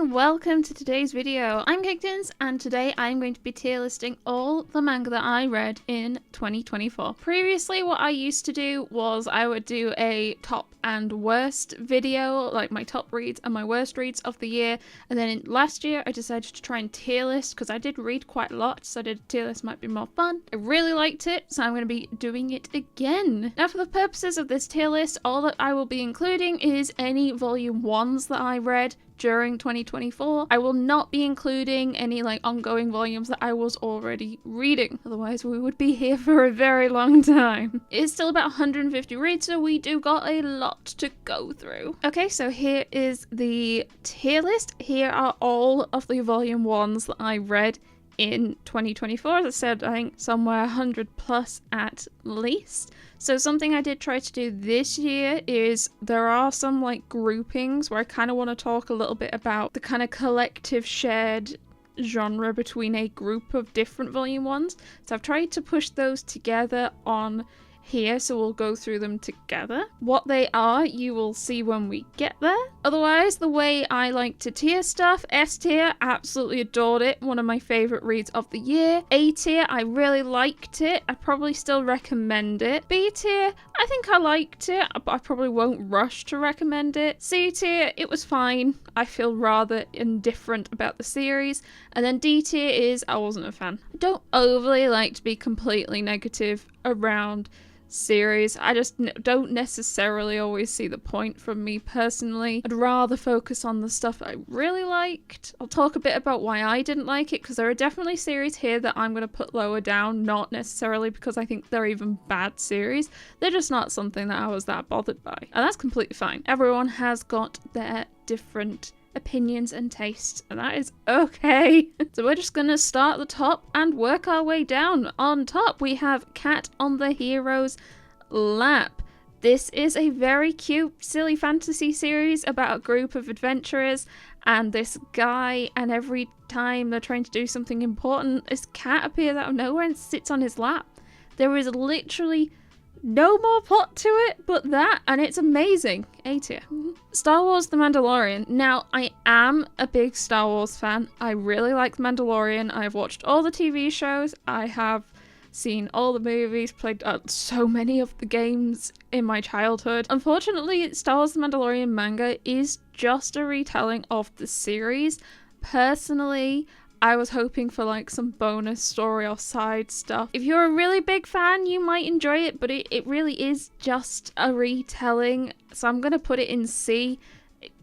and welcome to today's video. I'm Caketinz and today I'm going to be tier listing all the manga that I read in 2024. Previously what I used to do was I would do a top and worst video, like my top reads and my worst reads of the year, and then last year I decided to try and tier list because I did read quite a lot, so I did a tier list might be more fun. I really liked it, so I'm going to be doing it again. Now for the purposes of this tier list, all that I will be including is any volume 1s that I read during 2024. I will not be including any like ongoing volumes that I was already reading, otherwise we would be here for a very long time. It's still about 150 reads, so we do got a lot to go through. Okay, so here is the tier list. Here are all of the volume 1s that I read in 2024. As I said, I think somewhere 100 plus at least. So something I did try to do this year is there are some like groupings where I kind of want to talk a little bit about the kind of collective shared genre between a group of different volume 1s. So I've tried to push those together on here, so we'll go through them together. What they are, you will see when we get there. Otherwise, the way I like to tier stuff, S tier, absolutely adored it. One of my favorite reads of the year. A tier, I really liked it. I probably still recommend it. B tier, I think I liked it, but I probably won't rush to recommend it. C tier, it was fine. I feel rather indifferent about the series. And then D tier is, I wasn't a fan. I don't overly like to be completely negative around series. I just don't necessarily always see the point from me personally. I'd rather focus on the stuff I really liked. I'll talk a bit about why I didn't like it, because there are definitely series here that I'm going to put lower down, not necessarily because I think they're even bad series. They're just not something that I was that bothered by. And that's completely fine. Everyone has got their different opinions and tastes, and that is okay. So we're just gonna start at the top and work our way down. On top we have Cat on the Hero's Lap. This is a very cute, silly fantasy series about a group of adventurers and this guy, and every time they're trying to do something important, this cat appears out of nowhere and sits on his lap. There is literally no more plot to it but that, and it's amazing. A tier. Star Wars The Mandalorian. Now, I am a big Star Wars fan. I really like The Mandalorian. I've watched all the TV shows. I have seen all the movies, played so many of the games in my childhood. Unfortunately, Star Wars The Mandalorian manga is just a retelling of the series. Personally, I was hoping for like some bonus story or side stuff. If you're a really big fan, you might enjoy it, but it really is just a retelling. So I'm going to put it in C.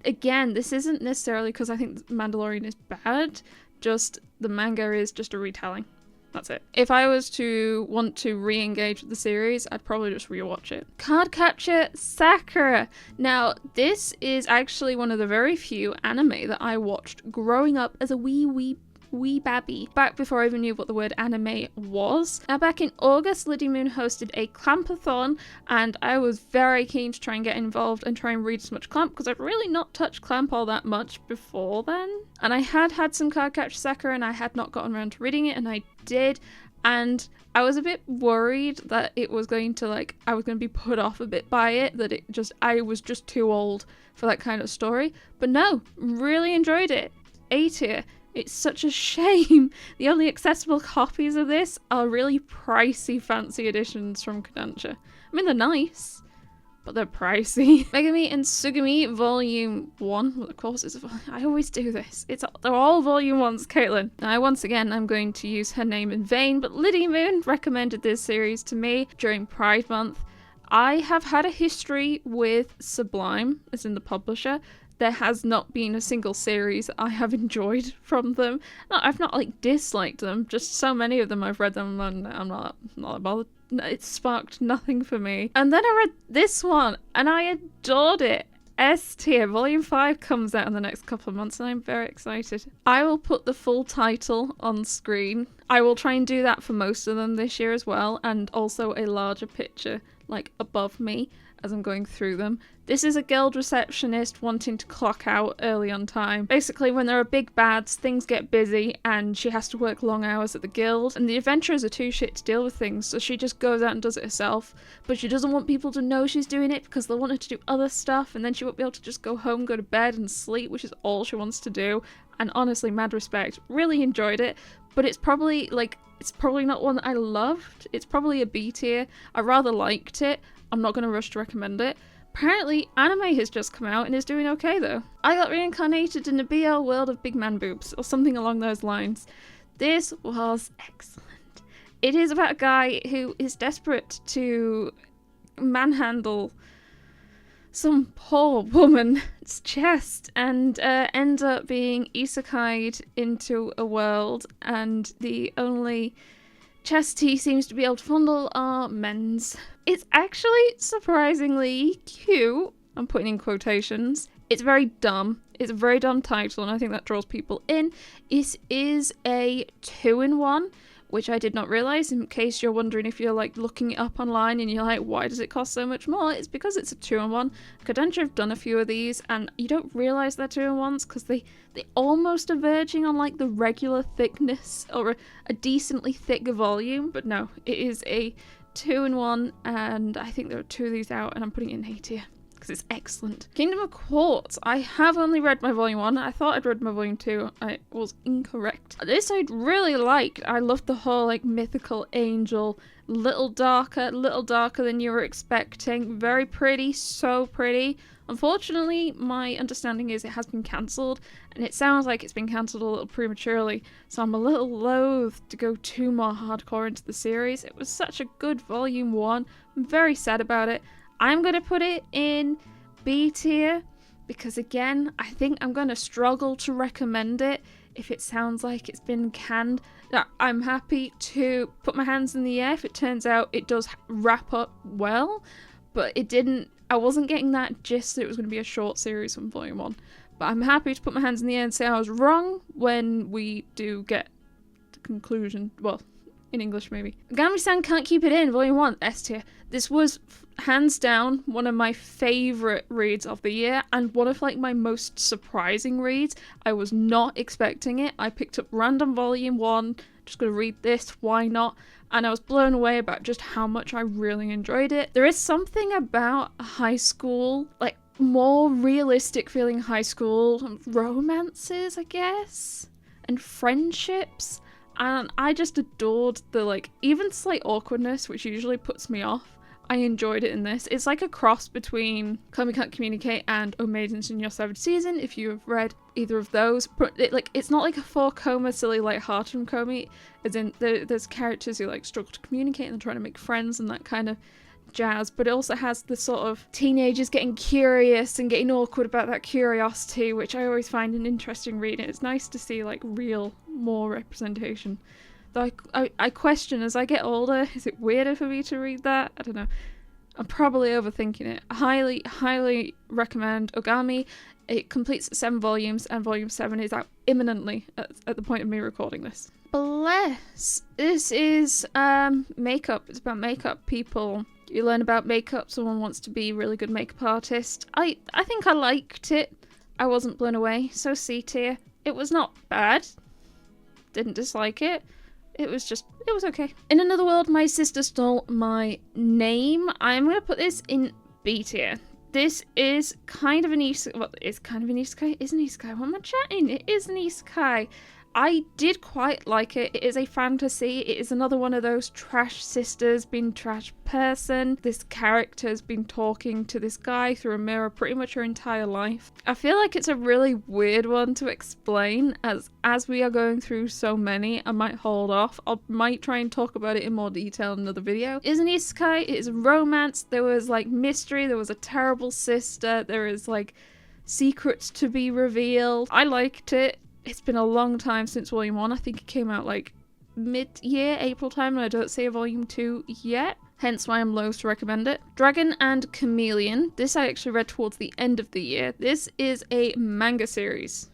Again, this isn't necessarily because I think Mandalorian is bad, just the manga is just a retelling. That's it. If I was to want to re-engage with the series, I'd probably just rewatch it. Cardcaptor Sakura. Now, this is actually one of the very few anime that I watched growing up as a wee babby, back before I even knew what the word anime was. Now back in August, Liddy Moon hosted a Clampathon, and I was very keen to try and get involved and try and read as much Clamp, because I'd really not touched Clamp all that much before then. And I had some Cardcaptor Sakura and I had not gotten around to reading it, and I did. And I was a bit worried that it was going to I was going to be put off a bit by it, that I was just too old for that kind of story. But no, really enjoyed it. A tier. It's such a shame the only accessible copies of this are really pricey fancy editions from Kodansha. I mean, they're nice, but they're pricey. Megami and Tsugumi Volume 1. Well, of course, I always do this. They're all Volume 1s, Caitlin. Now, once again, I'm going to use her name in vain, but Liddy Moon recommended this series to me during Pride Month. I have had a history with Sublime, as in the publisher. There has not been a single series I have enjoyed from them. No, I've not disliked them, just so many of them I've read them and I'm not bothered. It sparked nothing for me. And then I read this one and I adored it. S tier. Volume 5 comes out in the next couple of months and I'm very excited. I will put the full title on screen. I will try and do that for most of them this year as well, and also a larger picture above me. as I'm going through them. This is a guild receptionist wanting to clock out early on time. Basically, when there are big bads, things get busy and she has to work long hours at the guild, and the adventurers are too shit to deal with things, so she just goes out and does it herself. But she doesn't want people to know she's doing it because they'll want her to do other stuff, and then she won't be able to just go home, go to bed and sleep, which is all she wants to do. And honestly, mad respect. Really enjoyed it, but it's probably not one that I loved. It's probably a B tier. I rather liked it. I'm not going to rush to recommend it. Apparently, anime has just come out and is doing okay though. I got reincarnated in the BL world of big man boobs, or something along those lines. This was excellent. It is about a guy who is desperate to manhandle some poor woman's chest and ends up being isekai'd into a world, and the only chests he seems to be able to fondle are men's. It's actually surprisingly cute. I'm putting in quotations. It's very dumb. It's a very dumb title, and I think that draws people in. It is a 2-in-1, which I did not realise. In case you're wondering, if you're like looking it up online and you're like, why does it cost so much more? It's because it's a 2-in-1. Caketinz have done a few of these, and you don't realise they're 2-in-1s because they almost are verging on like the regular thickness or a decently thick volume. But no, it is a 2-in-1, and I think there are 2 of these out, and I'm putting it in A tier because it's excellent. Kingdom of Quartz. I have only read my volume 1. I thought I'd read my volume 2. I was incorrect. This I really liked. I loved the whole like mythical angel. Little darker than you were expecting. Very pretty, so pretty. Unfortunately, my understanding is it has been cancelled, and it sounds like it's been cancelled a little prematurely, so I'm a little loath to go too more hardcore into the series. It was such a good volume 1. I'm very sad about it. I'm going to put it in B tier because, again, I think I'm going to struggle to recommend it if it sounds like it's been canned. I'm happy to put my hands in the air if it turns out it does wrap up well, but it didn't. I wasn't getting that gist that it was going to be a short series from volume 1. But I'm happy to put my hands in the air and say I was wrong when we do get the conclusion. Well, in English maybe. Gami-san Can't Keep It In, volume 1, S tier. This was hands down one of my favourite reads of the year, and one of like my most surprising reads. I was not expecting it. I picked up random volume 1, just gonna read this, why not? And I was blown away about just how much I really enjoyed it. There is something about high school, like more realistic feeling high school romances, I guess, and friendships. And I just adored the like even slight awkwardness, which usually puts me off. I enjoyed it in this. It's like a cross between Komi Can't Communicate and O Maidens in Your Seventh Season, if you have read either of those. But it's not like a 4-coma silly light-hearted from Komi, as in there's characters who like struggle to communicate and they're trying to make friends and that kind of jazz, but it also has the sort of teenagers getting curious and getting awkward about that curiosity, which I always find an interesting read. It's nice to see like real, more representation. Though I question as I get older, is it weirder for me to read that? I don't know. I'm probably overthinking it. Highly recommend Ogami. It completes 7 volumes, and volume 7 is out imminently at the point of me recording this. Bless. This is makeup. It's about makeup people. You learn about makeup. Someone wants to be a really good makeup artist. I think I liked it. I wasn't blown away. So C tier. It was not bad. Didn't dislike it. It was okay. In Another World, My Sister Stole My Name. I'm going to put this in B tier. This is kind of an isekai. Well, it's kind of an isekai. It is an isekai. What am I chatting? It is an isekai. I did quite like it. It is a fantasy. It is another one of those trash sisters being trash person. This character has been talking to this guy through a mirror pretty much her entire life. I feel like it's a really weird one to explain as we are going through so many. I might hold off. I might try and talk about it in more detail in another video. It is an isekai. It is a romance. There was like mystery. There was a terrible sister. There is like secrets to be revealed. I liked it. It's been a long time since volume 1. I think it came out like mid-year, April time, and I don't see a volume 2 yet. Hence why I'm loath to recommend it. Dragon and Chameleon. This I actually read towards the end of the year. This is a manga series.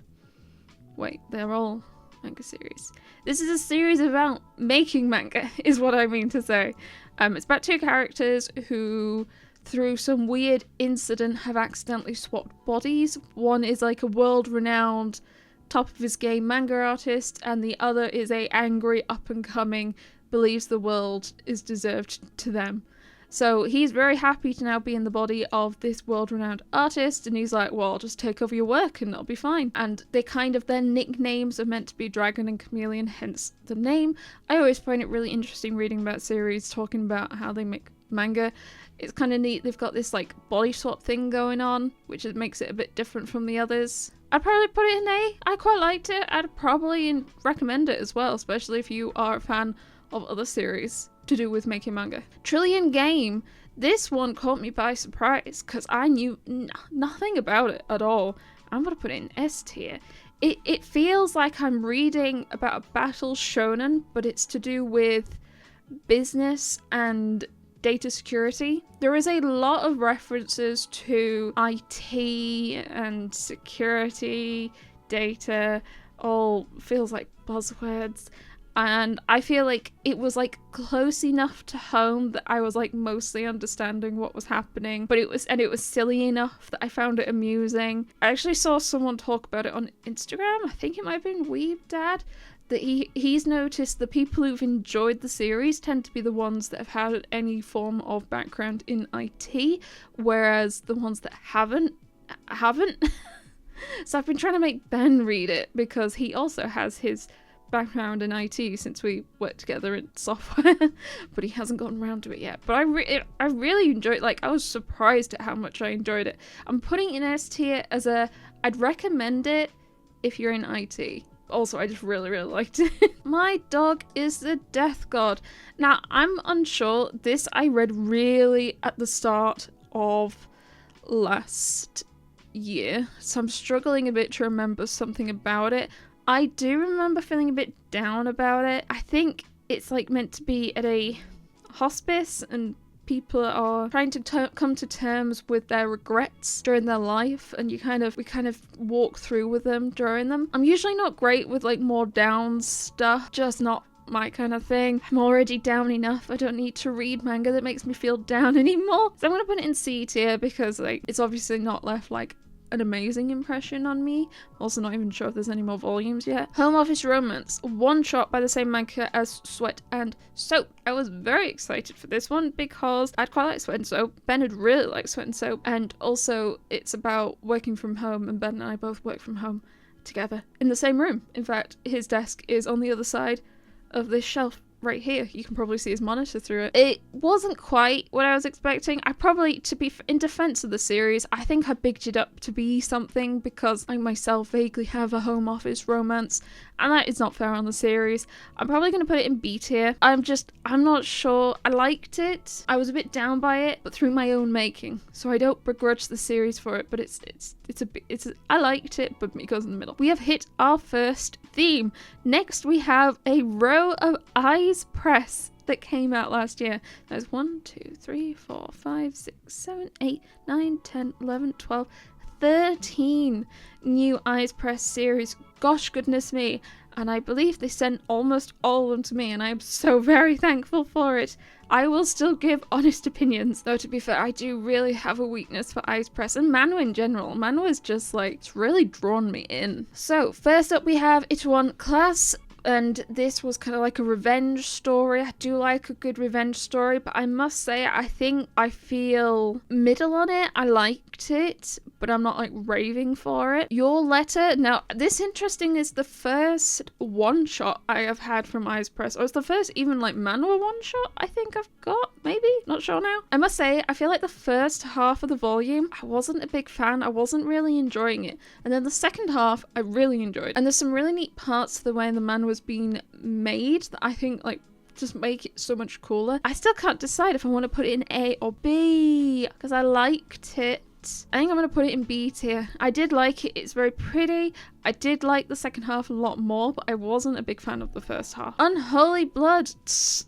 Wait, they're all manga series. This is a series about making manga, is what I mean to say. It's about 2 characters who through some weird incident, have accidentally swapped bodies. One is like a world-renowned, top of his game manga artist, and the other is a angry, up-and-coming, believes the world is deserved to them. So he's very happy to now be in the body of this world-renowned artist, and he's like, well, I'll just take over your work and it'll be fine. And they kind of, their nicknames are meant to be Dragon and Chameleon, hence the name. I always find it really interesting reading about series, talking about how they make manga. It's kind of neat. They've got this like body swap thing going on, which makes it a bit different from the others. I'd probably put it in A. I quite liked it. I'd probably recommend it as well, especially if you are a fan of other series to do with making manga. Trillion Game. This one caught me by surprise because I knew nothing about it at all. I'm gonna put it in S tier. It feels like I'm reading about a battle shonen, but it's to do with business and data security. There is a lot of references to IT and security, data, all feels like buzzwords. And I feel like it was like close enough to home that I was like mostly understanding what was happening, but it was silly enough that I found it amusing. I actually saw someone talk about it on Instagram. I think it might have been Weeb Dad, that he's noticed the people who've enjoyed the series tend to be the ones that have had any form of background in IT, whereas the ones that haven't. So I've been trying to make Ben read it because he also has his background in IT since we worked together in software, but he hasn't gotten around to it yet. But I really enjoyed it. Like, I was surprised at how much I enjoyed it. I'm putting it in S tier as I'd recommend it if you're in IT. Also, I just really liked it. My Dog is the Death God. Now, I'm unsure. This I read really at the start of last year, so I'm struggling a bit to remember something about it. I do remember feeling a bit down about it. I think it's like meant to be at a hospice and people are trying to come to terms with their regrets during their life, and we kind of walk through with them during them. I'm usually not great with like more down stuff, just not my kind of thing. I'm already down enough. I don't need to read manga that makes me feel down anymore. So I'm gonna put it in C tier because like it's obviously not left like an amazing impression on me. Also not even sure if there's any more volumes yet. Home Office Romance, one shot by the same manga as Sweat and Soap. I was very excited for this one because I'd quite like Sweat and Soap. Ben had really liked Sweat and Soap, and also it's about working from home, and Ben and I both work from home together in the same room. In fact, his desk is on the other side of this shelf right here. You can probably see his monitor through it. It wasn't quite what I was expecting. I probably, to be in defense of the series, I think I bigged it up to be something because I myself vaguely have a home office romance, and that is not fair on the series. I'm probably going to put it in B tier. I'm not sure. I liked it. I was a bit down by it, but through my own making. So I don't begrudge the series for it, but I liked it, but it goes in the middle. We have hit our first theme. Next we have a row of Eyes Press that came out last year. There's 1, 2, 3, 4, 5, 6, 7, 8, 9, 10, 11, 12, 13 new Eyes Press series. Gosh goodness me. And I believe they sent almost all of them to me, and I'm so very thankful for it. I will still give honest opinions, though to be fair, I do really have a weakness for Eyes Press and manhwa in general. Manhwa is just like, it's really drawn me in. So first up we have Itaewon Class, and this was kind of like a revenge story. I do like a good revenge story, but I must say I think I feel middle on it. I liked it, but I'm not like raving for it. Your Letter. Now, this interesting is the first one shot I have had from Eyes Press, or it's the first even like manhwa one shot I think I've got, maybe? Not sure now. I must say, I feel like the first half of the volume, I wasn't a big fan. I wasn't really enjoying it. And then the second half, I really enjoyed. And there's some really neat parts to the way the man was being made that I think like just make it so much cooler. I still can't decide if I want to put it in A or B because I liked it. I think I'm going to put it in B tier. I did like it. It's very pretty. I did like the second half a lot more, but I wasn't a big fan of the first half. Unholy Blood.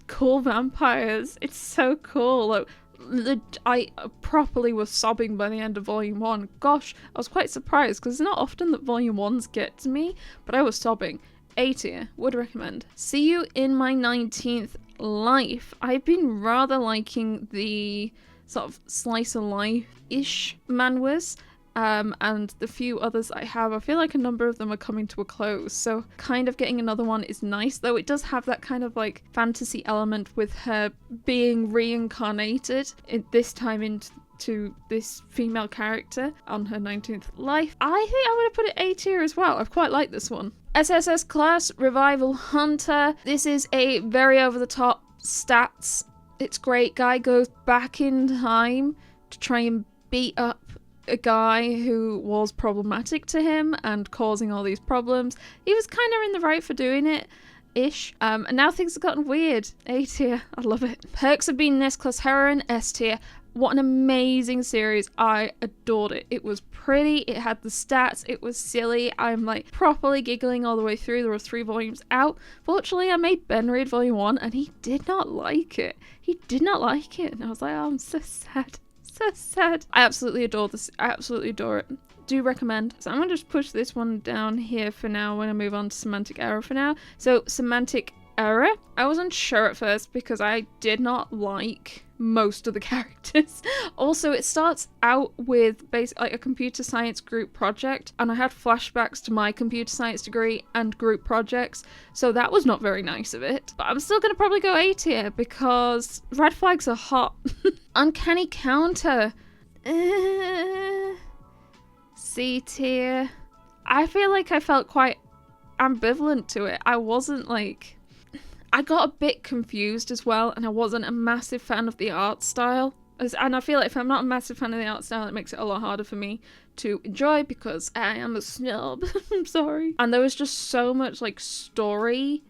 Cool vampires. It's so cool. Like, I properly was sobbing by the end of volume 1. Gosh, I was quite surprised because it's not often that volume 1s get to me, but I was sobbing. A tier, would recommend. See You in My 19th Life. I've been rather liking the sort of slice of life-ish manhwas. And the few others I have, I feel like a number of them are coming to a close, so kind of getting another one is nice, though it does have that kind of like fantasy element with her being reincarnated this time into this female character on her 19th life. I think I'm going to put it A tier as well. I've quite liked this one. SSS Class Revival Hunter. This is a very over-the-top stats. It's great. Guy goes back in time to try and beat up a guy who was problematic to him and causing all these problems. He was kind of in the right for doing it ish, and now things have gotten weird. A tier. I love it. Perks of Being This Class Heroine. S tier. What an amazing series. I adored it. It was pretty, it had the stats, it was silly. I'm like properly giggling all the way through. There were 3 volumes out. Fortunately, I made Ben read volume 1 and he did not like it. He did not like it, and I was like, oh, I'm so sad. So sad. I absolutely adore this. I absolutely adore it. Do recommend. So I'm going to just push this one down here for now. I'm going to move on to Semantic Error for now. So Semantic Error. I wasn't sure at first because I did not like most of the characters. Also, it starts out with basically like a computer science group project, and I had flashbacks to my computer science degree and group projects, so that was not very nice of it. But I'm still going to probably go A tier because red flags are hot. Uncanny Counter. C tier. I feel like I felt quite ambivalent to it. I wasn't like... I got a bit confused as well, and I wasn't a massive fan of the art style. And I feel like if I'm not a massive fan of the art style, it makes it a lot harder for me to enjoy because I am a snob. I'm sorry. And there was just so much like story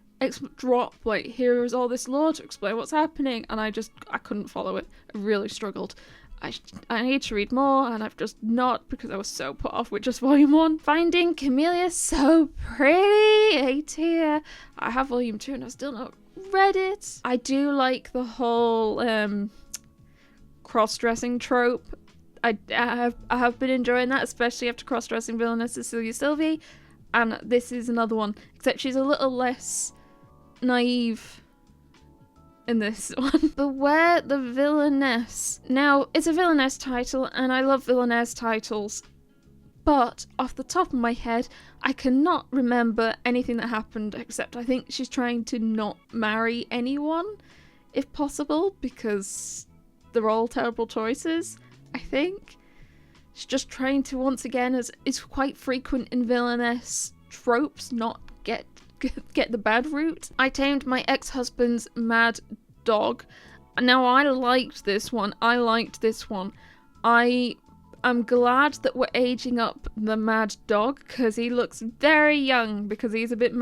drop, like here is all this lore to explain what's happening, and I couldn't follow it. I really struggled. I need to read more, and I've just not, because I was so put off with just volume 1. Finding Camellia So Pretty. A tier. I have volume 2 and I've still not read it. I do like the whole cross-dressing trope. I have been enjoying that, especially after cross-dressing Villainess Cecilia Sylvie, and this is another one, except she's a little less naive in this one. Beware the Villainess. Now, it's a Villainess title, and I love Villainess titles, but off the top of my head, I cannot remember anything that happened, except I think she's trying to not marry anyone, if possible, because they're all terrible choices, I think. She's just trying to, once again, as is quite frequent in Villainess tropes, not get the bad route. I tamed my ex-husband's mad dog. Now, I liked this one. I'm glad that we're aging up the mad dog, because he looks very young, because he's a bit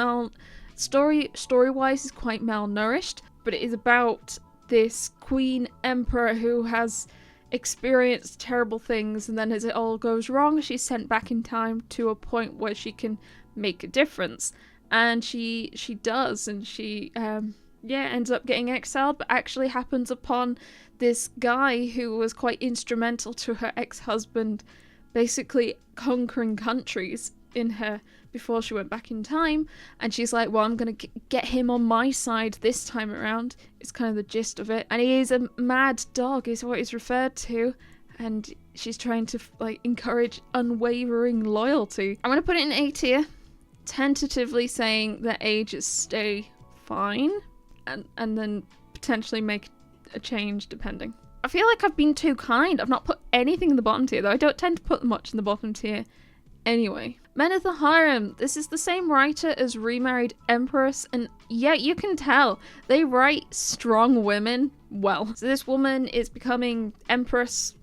story-wise, he's quite malnourished, but it is about this queen emperor who has experienced terrible things, and then as it all goes wrong, she's sent back in time to a point where she can make a difference. And she does, and she ends up getting exiled, but actually happens upon this guy who was quite instrumental to her ex-husband basically conquering countries in her before she went back in time, and she's like, well, I'm gonna get him on my side this time around. It's kind of the gist of it, and he is a mad dog is what he's referred to, and she's trying to like encourage unwavering loyalty. I'm gonna put it in A tier, tentatively saying that ages stay fine, and then potentially make a change depending. I feel like I've been too kind. I've not put anything in the bottom tier, though I don't tend to put much in the bottom tier anyway. Men of the Harem. This is the same writer as Remarried Empress, and yeah, you can tell they write strong women well. So this woman is becoming empress,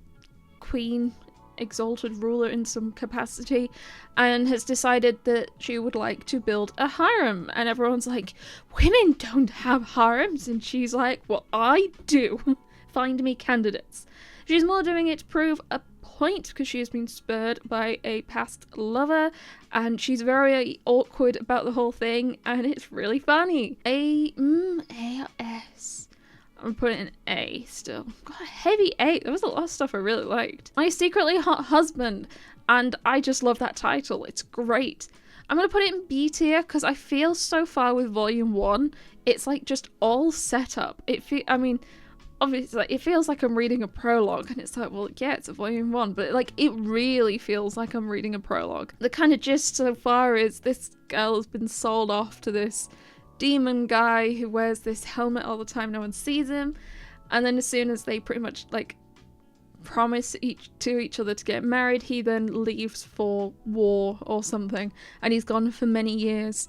queen, exalted ruler in some capacity, and has decided that she would like to build a harem, and everyone's like, women don't have harems, and she's like, well, I do. Find me candidates. She's more doing it to prove a point because she has been spurred by a past lover, and she's very awkward about the whole thing, and it's really funny. A or S? I'm putting it in A still. God, heavy A. There was a lot of stuff I really liked. My Secretly Hot Husband, and I just love that title. It's great. I'm going to put it in B tier because I feel so far with volume 1, it's like just all set up. obviously, like, it feels like I'm reading a prologue, and it's like, well, yeah, it's a volume 1, but like, it really feels like I'm reading a prologue. The kind of gist so far is this girl has been sold off to this demon guy who wears this helmet all the time, no one sees him, and then as soon as they pretty much like promise to each other to get married, he then leaves for war or something, and he's gone for many years.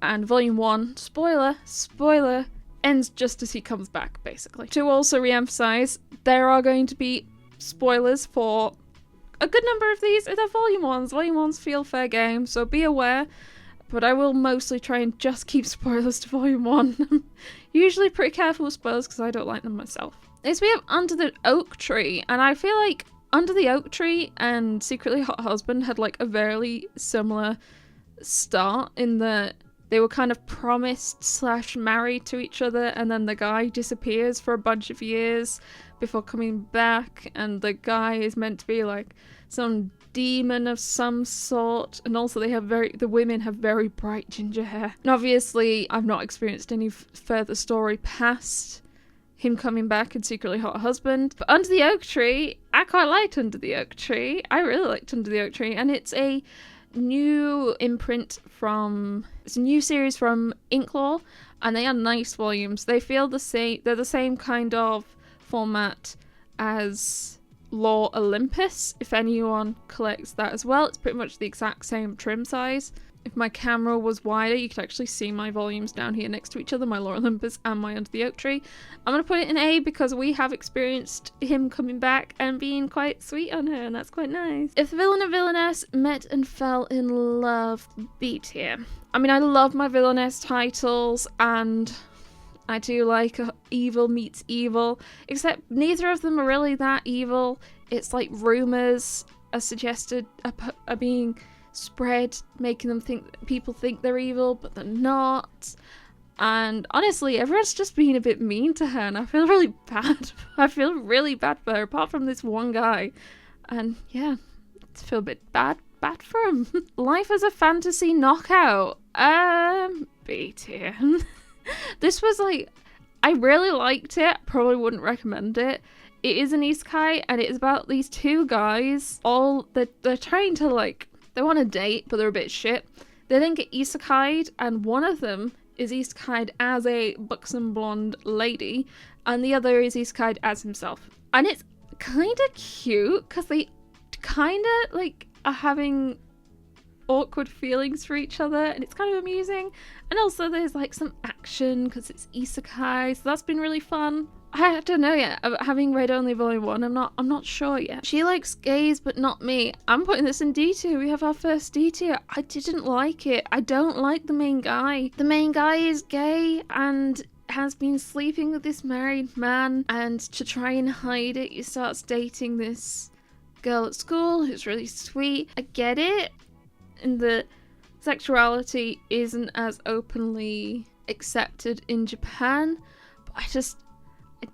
And volume 1, spoiler, ends just as he comes back, basically. To also re-emphasize, there are going to be spoilers for a good number of these. They're volume 1s. Volume 1s feel fair game, so be aware. But I will mostly try and just keep spoilers to volume 1. Usually pretty careful with spoilers because I don't like them myself. Next we have Under the Oak Tree, and I feel like Under the Oak Tree and Secretly Hot Husband had like a very similar start in that they were kind of promised / married to each other, and then the guy disappears for a bunch of years before coming back, and the guy is meant to be like some demon of some sort, and also the women have very bright ginger hair. And obviously I've not experienced any further story past him coming back in Secretly Hot Husband. But Under the Oak Tree, I quite liked Under the Oak Tree. I really liked Under the Oak Tree, and it's a new imprint it's a new series from Inklaw, and they are nice volumes. They feel the same, they're the same kind of format as Law Olympus, if anyone collects that as well. It's pretty much the exact same trim size. If my camera was wider, you could actually see my volumes down here next to each other, my Law Olympus and my Under the Oak Tree. I'm going to put it in A because we have experienced him coming back and being quite sweet on her, and that's quite nice. If the villain and villainess met and fell in love, B tier. I mean, I love my Villainess titles, and I do like evil meets evil, except neither of them are really that evil. It's like rumors are suggested, are being spread, making them people think they're evil, but they're not. And honestly, everyone's just being a bit mean to her, and I feel really bad. I feel really bad for her, apart from this one guy. And yeah, I feel a bit bad for him. Life as a Fantasy Knockout. B tier. This was like, I really liked it. Probably wouldn't recommend it. It is an isekai, and it is about these two guys. They're trying to like, they want a date, but they're a bit shit. They then get isekai'd, and one of them is isekai'd as a buxom blonde lady, and the other is isekai'd as himself. And it's kind of cute, because they kind of like are having awkward feelings for each other, and it's kind of amusing. And also there's like some action, because it's isekai, so that's been really fun. I don't know yet. Having read only volume 1, I'm not sure yet. She likes gays, but not me. I'm putting this in D tier. We have our first D tier. I didn't like it. I don't like the main guy. The main guy is gay and has been sleeping with this married man, and to try and hide it, he starts dating this girl at school who's really sweet. I get it, and the sexuality isn't as openly accepted in Japan, but I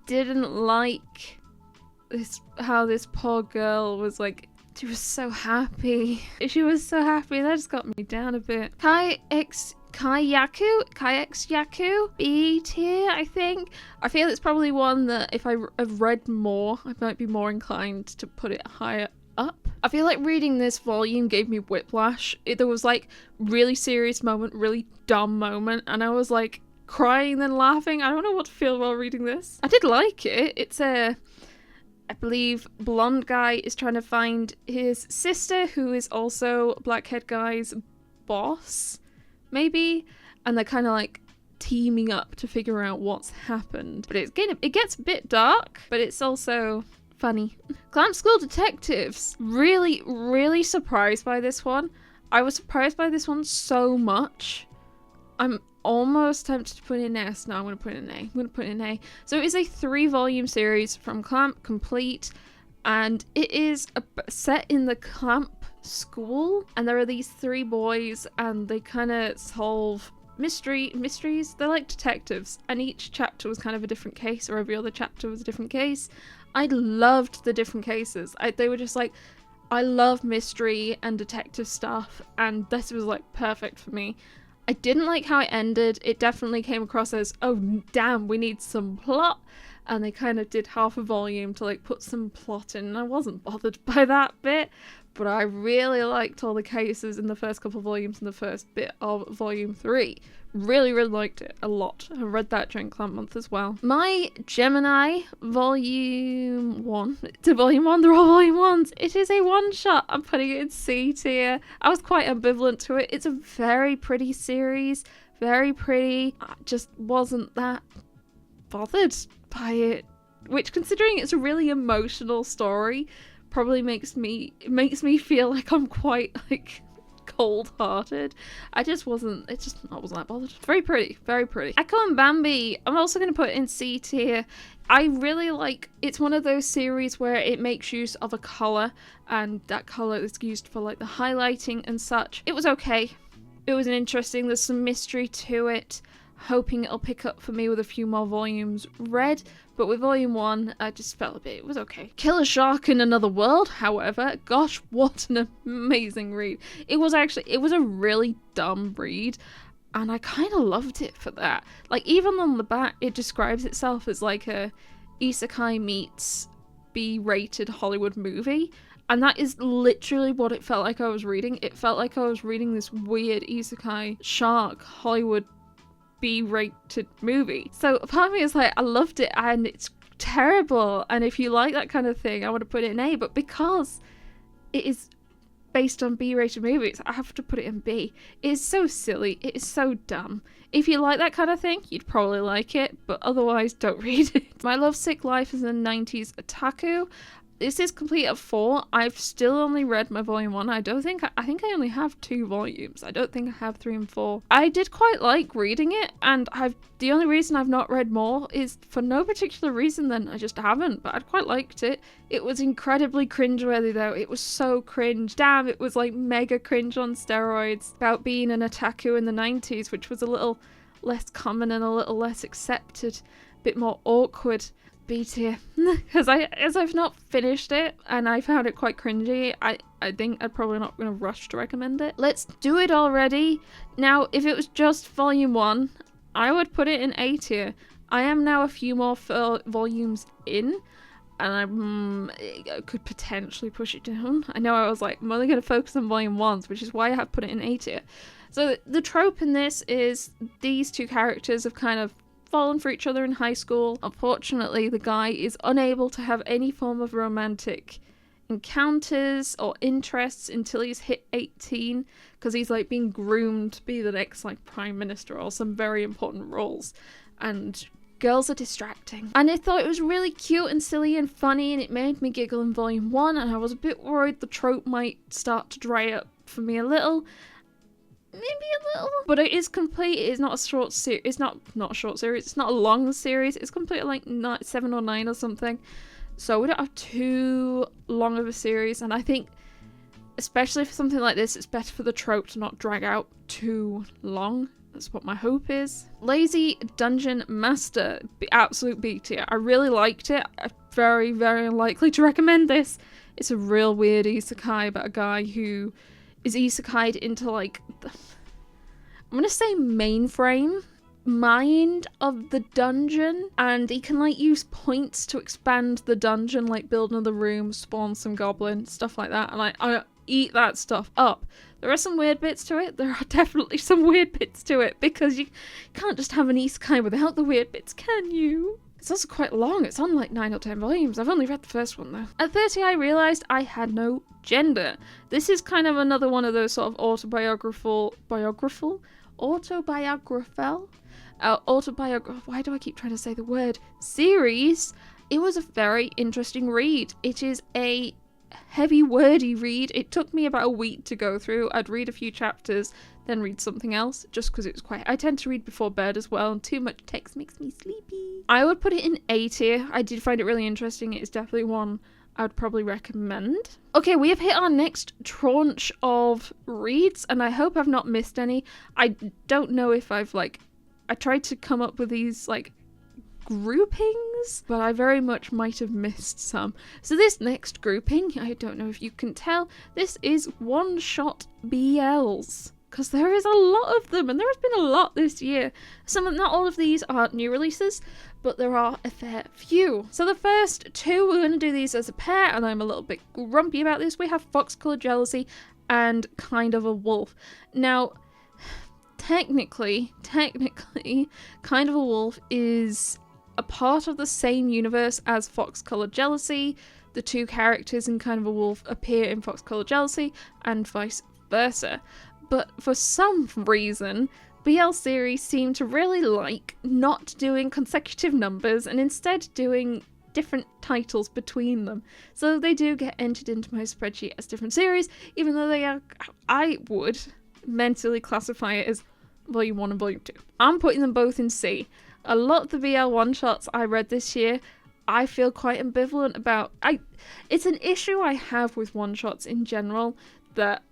didn't like how this poor girl was like, she was so happy. She was so happy, that just got me down a bit. Kayaks-yaku, B tier, I think. I feel it's probably one that if I've read more, I might be more inclined to put it higher up. I feel like reading this volume gave me whiplash. There was like really serious moment, really dumb moment, and I was like crying then laughing. I don't know what to feel while reading this. I did like it. It's I believe blonde guy is trying to find his sister, who is also blackhead guy's boss, maybe, and they're kind of like teaming up to figure out what's happened. But it gets a bit dark, but it's also funny. Clamp School Detectives. Really surprised by this one. I was surprised by this one so much. I'm almost tempted to put in S. No, I'm going to put it in A. So it is a 3-volume series from Clamp Complete, and it is set in the Clamp school, and there are these 3 boys, and they kind of solve mysteries. They're like detectives, and each chapter was kind of a different case, or every other chapter was a different case. I loved the different cases. They were just like, I love mystery and detective stuff, and this was like perfect for me. I didn't like how it ended. It definitely came across as, oh damn, we need some plot. and they kind of did half a volume to like put some plot in, and I wasn't bothered by that bit. But I really liked all the cases in the first couple of volumes and the first bit of volume 3. Really, really liked it a lot. I read that during Clamp Month as well. My Gemini volume 1 to volume 1, they're all volume 1s. It is a one-shot. I'm putting it in C tier. I was quite ambivalent to it. It's a very pretty series. Very pretty. I just wasn't that bothered by it. Which, considering it's a really emotional story, probably makes me feel like I'm quite like cold-hearted. I wasn't that bothered. Very pretty, very pretty. Echo and Bambi, I'm also going to put in C tier. I really like, it's one of those series where it makes use of a colour, and that colour is used for like the highlighting and such. It was okay. It was interesting. There's some mystery to it. Hoping it'll pick up for me with a few more volumes read, but with volume 1 I just felt a bit, it was okay. Killer Shark in Another World, however, gosh, what an amazing read. It was a really dumb read, and I kind of loved it for that. Like, even on the back it describes itself as like a isekai meets B-rated Hollywood movie, and that is literally what it felt like I was reading. It felt like I was reading this weird isekai shark Hollywood B-rated movie. So part of me is like, I loved it and it's terrible, and if you like that kind of thing I want to put it in A, but because it is based on B-rated movies I have to put it in B. It is so silly, it is so dumb. If you like that kind of thing you'd probably like it, but otherwise don't read it. My Lovesick Life is a 90s otaku. This is complete at 4. I've still only read my volume 1. I think I only have 2 volumes. I don't think I have 3 and 4. I did quite like reading it, and the only reason I've not read more is for no particular reason then. I just haven't, but I'd quite liked it. It was incredibly cringeworthy though. It was so cringe. Damn, it was like mega cringe on steroids about being an otaku in the 90s, which was a little less common and a little less accepted, a bit more awkward. B tier. As I've not finished it and I found it quite cringy, I think I'm probably not going to rush to recommend it. Let's do it already. Now, if it was just volume 1, I would put it in A tier. I am now a few more volumes in, and I could potentially push it down. I know I was like, I'm only going to focus on volume 1s, which is why I have put it in A tier. So the trope in this is these two characters have kind of fallen for each other in high school. Unfortunately, the guy is unable to have any form of romantic encounters or interests until he's hit 18, because he's like being groomed to be the next like prime minister or some very important roles, and girls are distracting. And I thought it was really cute and silly and funny, and it made me giggle in volume 1, and I was a bit worried the trope might start to dry up for me a little. Maybe a little, but it is complete. It is not a short series. It's not a short series. It's not a long series. It's complete like 7 or 9 or something. So we don't have too long of a series, and I think, especially for something like this, it's better for the trope to not drag out too long. That's what my hope is. Lazy Dungeon Master, absolute B tier. I really liked it. I'm very, very unlikely to recommend this. It's a real weird isekai about a guy who is isekai'd into like, I'm gonna say mainframe mind of the dungeon, and he can like use points to expand the dungeon, like build another room, spawn some goblins, stuff like that, and I eat that stuff up. There are some weird bits to it. There are definitely some weird bits to it, because you can't just have an isekai without the weird bits, can you? It's also quite long. It's on like 9 or 10 volumes. I've only read the first one though. At 30, I realised I had no gender. This is kind of another one of those sort of autobiographical, why do I keep trying to say the word, series. It was a very interesting read. It is a heavy wordy read. It took me about a week to go through. I'd read a few chapters, then read something else, just because it was quite, I tend to read before bed as well, and too much text makes me sleepy. I would put it in A tier. I did find it really interesting. It is definitely one I would probably recommend. Okay, we have hit our next tranche of reads, and I hope I've not missed any. I don't know if I tried to come up with these like groupings, but I very much might have missed some. So this next grouping, I don't know if you can tell, this is one-shot BLs. because there is a lot of them, and there has been a lot this year. Not all of these are new releases, but there are a fair few. So the first two, we're going to do these as a pair, and I'm a little bit grumpy about this. We have Fox Color Jealousy and Kind of a Wolf. Now, technically, Kind of a Wolf is a part of the same universe as Fox Color Jealousy. The two characters in Kind of a Wolf appear in Fox Color Jealousy and vice versa. But for some reason, BL series seem to really like not doing consecutive numbers and instead doing different titles between them. So they do get entered into my spreadsheet as different series, even though they are, I would mentally classify it as Volume 1 and Volume 2. I'm putting them both in C. A lot of the BL one-shots I read this year, I feel quite ambivalent about. It's an issue I have with one-shots in general, that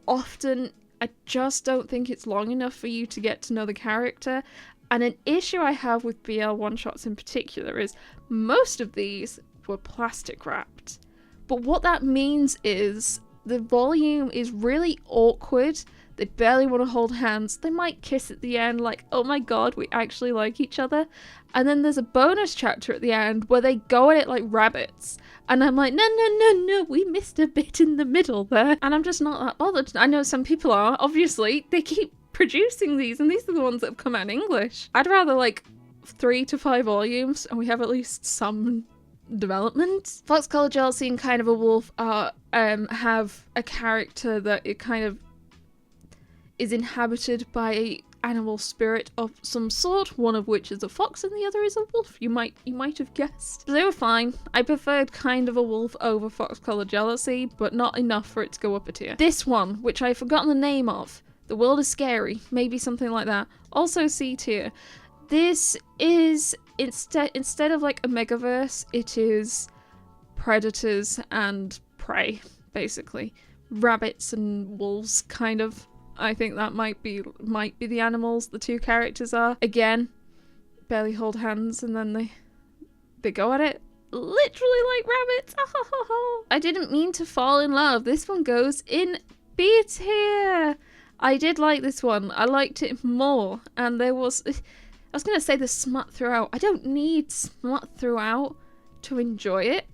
often I just don't think it's long enough for you to get to know the character. And an issue I have with BL one-shots in particular is most of these were plastic wrapped. But what that means is the volume is really awkward. They barely want to hold hands. They might kiss at the end, like, oh my god, we actually like each other. And then there's a bonus chapter at the end where they go at it like rabbits. And I'm like, no, we missed a bit in the middle there. And I'm just not that bothered. I know some people are, obviously. They keep producing these, and these are the ones that have come out in English. I'd rather like 3 to 5 volumes, and we have at least some development. Fox Color Jealousy and Kind of a Wolf are have a character that it kind of is inhabited by a animal spirit of some sort, one of which is a fox and the other is a wolf. You might have guessed. They were fine. I preferred Kind of a Wolf over Fox Color Jealousy, but not enough for it to go up a tier. This one, which I've forgotten the name of, The World is Scary, maybe something like that, also C tier. This is, instead of like a megaverse, it is predators and prey, basically. Rabbits and wolves, kind of. I think that might be the animals the two characters are. Again, barely hold hands, and then they go at it literally like rabbits. I didn't mean to fall in love. This one goes in B tier. I did like this one. I liked it more, and I was gonna say the smut throughout. I don't need smut throughout to enjoy it.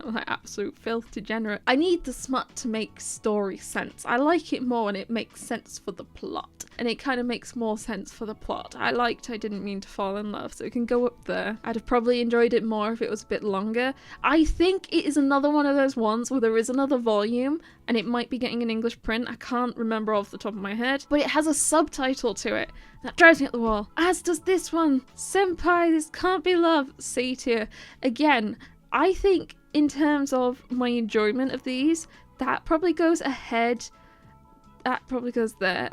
Like absolute filth degenerate. I need the smut to make story sense. I like it more when it makes sense for the plot, and it kind of makes more sense for the plot. I Didn't Mean to Fall in Love, so it can go up there. I'd have probably enjoyed it more if it was a bit longer. I think it is another one of those ones where there is another volume and it might be getting an English print. I can't remember off the top of my head, but it has a subtitle to it that drives me up the wall, as does this one. Senpai, This Can't Be Love, C tier. Again, I think in terms of my enjoyment of these, that probably goes ahead. That probably goes there.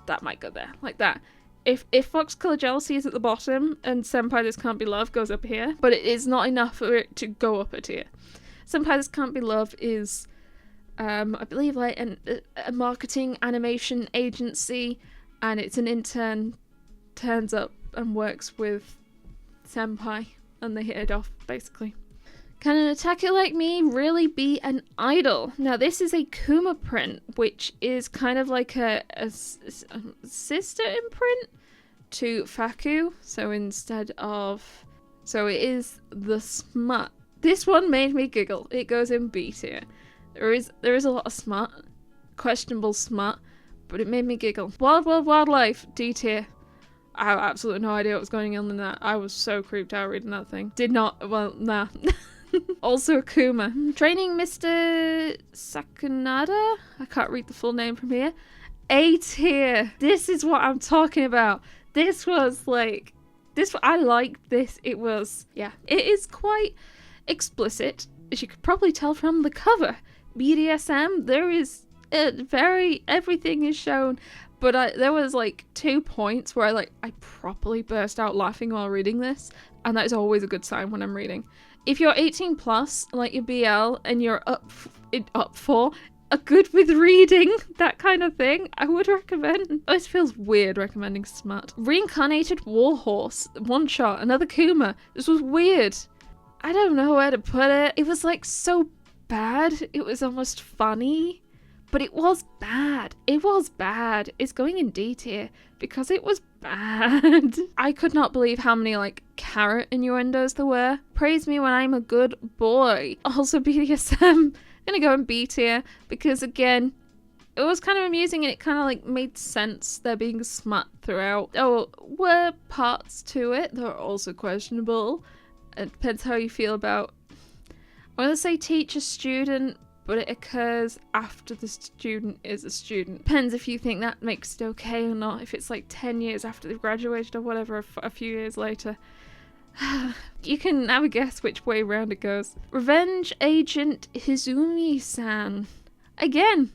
That might go there, like that. If Fox Color Jealousy is at the bottom and Senpai This Can't Be Love goes up here, but it is not enough for it to go up a tier. Senpai This Can't Be Love is, I believe, like a marketing animation agency, and it's an intern turns up and works with Senpai, and they hit it off, basically. Can an attacker like me really be an idol? Now, this is a Kuma print, which is kind of like a sister imprint to Faku. So it is the smut. This one made me giggle. It goes in B tier. There is a lot of smut, questionable smut, but it made me giggle. Wild World Wildlife, D tier. I have absolutely no idea what was going on in that. I was so creeped out reading that thing. Nah. Also Akuma. Training Mr. Sakunada? I can't read the full name from here. A tier. This is what I'm talking about. I liked this. It is quite explicit, as you could probably tell from the cover. BDSM, there is everything is shown. But there was like 2 points where I properly burst out laughing while reading this, and that is always a good sign when I'm reading. If you're 18 plus, like your BL, and you're up for a good with reading, that kind of thing, I would recommend. This feels weird recommending smut. Reincarnated Warhorse, one shot, another Kuma. This was weird. I don't know where to put it. It was like so bad. It was almost funny, But it was bad. It was bad. It's going in D tier because it was bad. I could not believe how many like carrot innuendos there were. Praise me when I'm a good boy. Also BDSM, I'm gonna go in B tier because again, it was kind of amusing and it kind of like made sense there being smut throughout. Oh, were parts to it that are also questionable. It depends how you feel about, I want to say teacher student, but it occurs after the student is a student. Depends if you think that makes it okay or not, if it's like 10 years after they've graduated or whatever, a few years later. You can have a guess which way round it goes. Revenge Agent Hizumi-san. Again,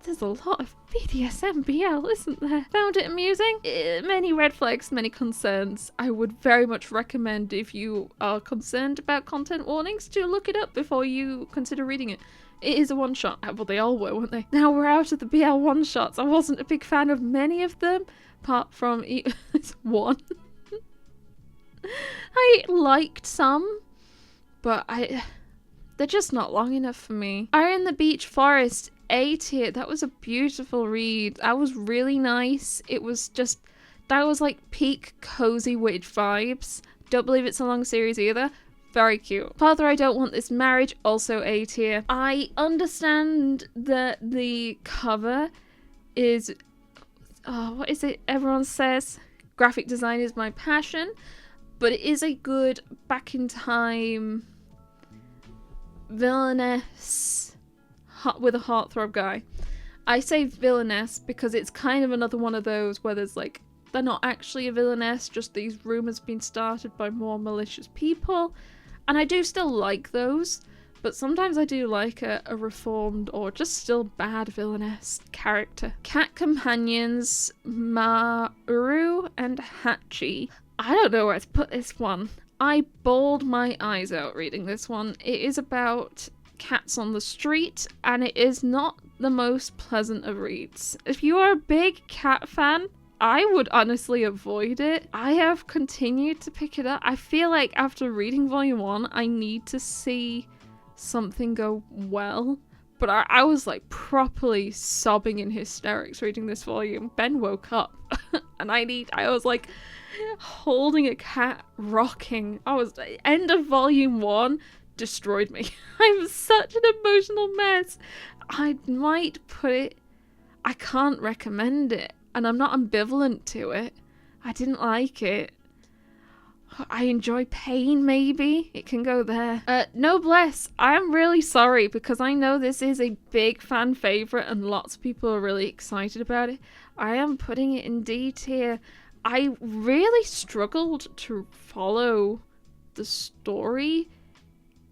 there's a lot of BDSM BL, isn't there? Found it amusing? Many red flags, many concerns. I would very much recommend, if you are concerned about content warnings, to look it up before you consider reading it. It is a one-shot. Well, they all were, weren't they? Now we're out of the BL one-shots. I wasn't a big fan of many of them, apart from one. I liked some, but they're just not long enough for me. Iron the Beach Forest, A tier. That was a beautiful read. That was really nice. It was just, that was like peak cozy witch vibes. Don't believe it's a long series either. Very cute. Father, I Don't Want This Marriage, also A tier. I understand that the cover is, what is it everyone says? Graphic design is my passion, but it is a good back in time Villainess with a heartthrob guy. I say Villainess because it's kind of another one of those where there's like, they're not actually a villainess, just these rumours being started by more malicious people. And I do still like those, but sometimes I do like a reformed or just still bad villainess character. Cat Companions, Maru and Hachi. I don't know where to put this one. I bawled my eyes out reading this one. It is about cats on the street, and it is not the most pleasant of reads. If you are a big cat fan, I would honestly avoid it. I have continued to pick it up. I feel like after reading volume 1, I need to see something go well. But I was like properly sobbing in hysterics reading this volume. Ben woke up and I was like holding a cat, rocking. End of volume 1 destroyed me. I'm such an emotional mess. I might put it, I can't recommend it. And I'm not ambivalent to it. I didn't like it. I enjoy pain, maybe. It can go there. Noblesse. I am really sorry because I know this is a big fan favourite and lots of people are really excited about it. I am putting it in D tier. I really struggled to follow the story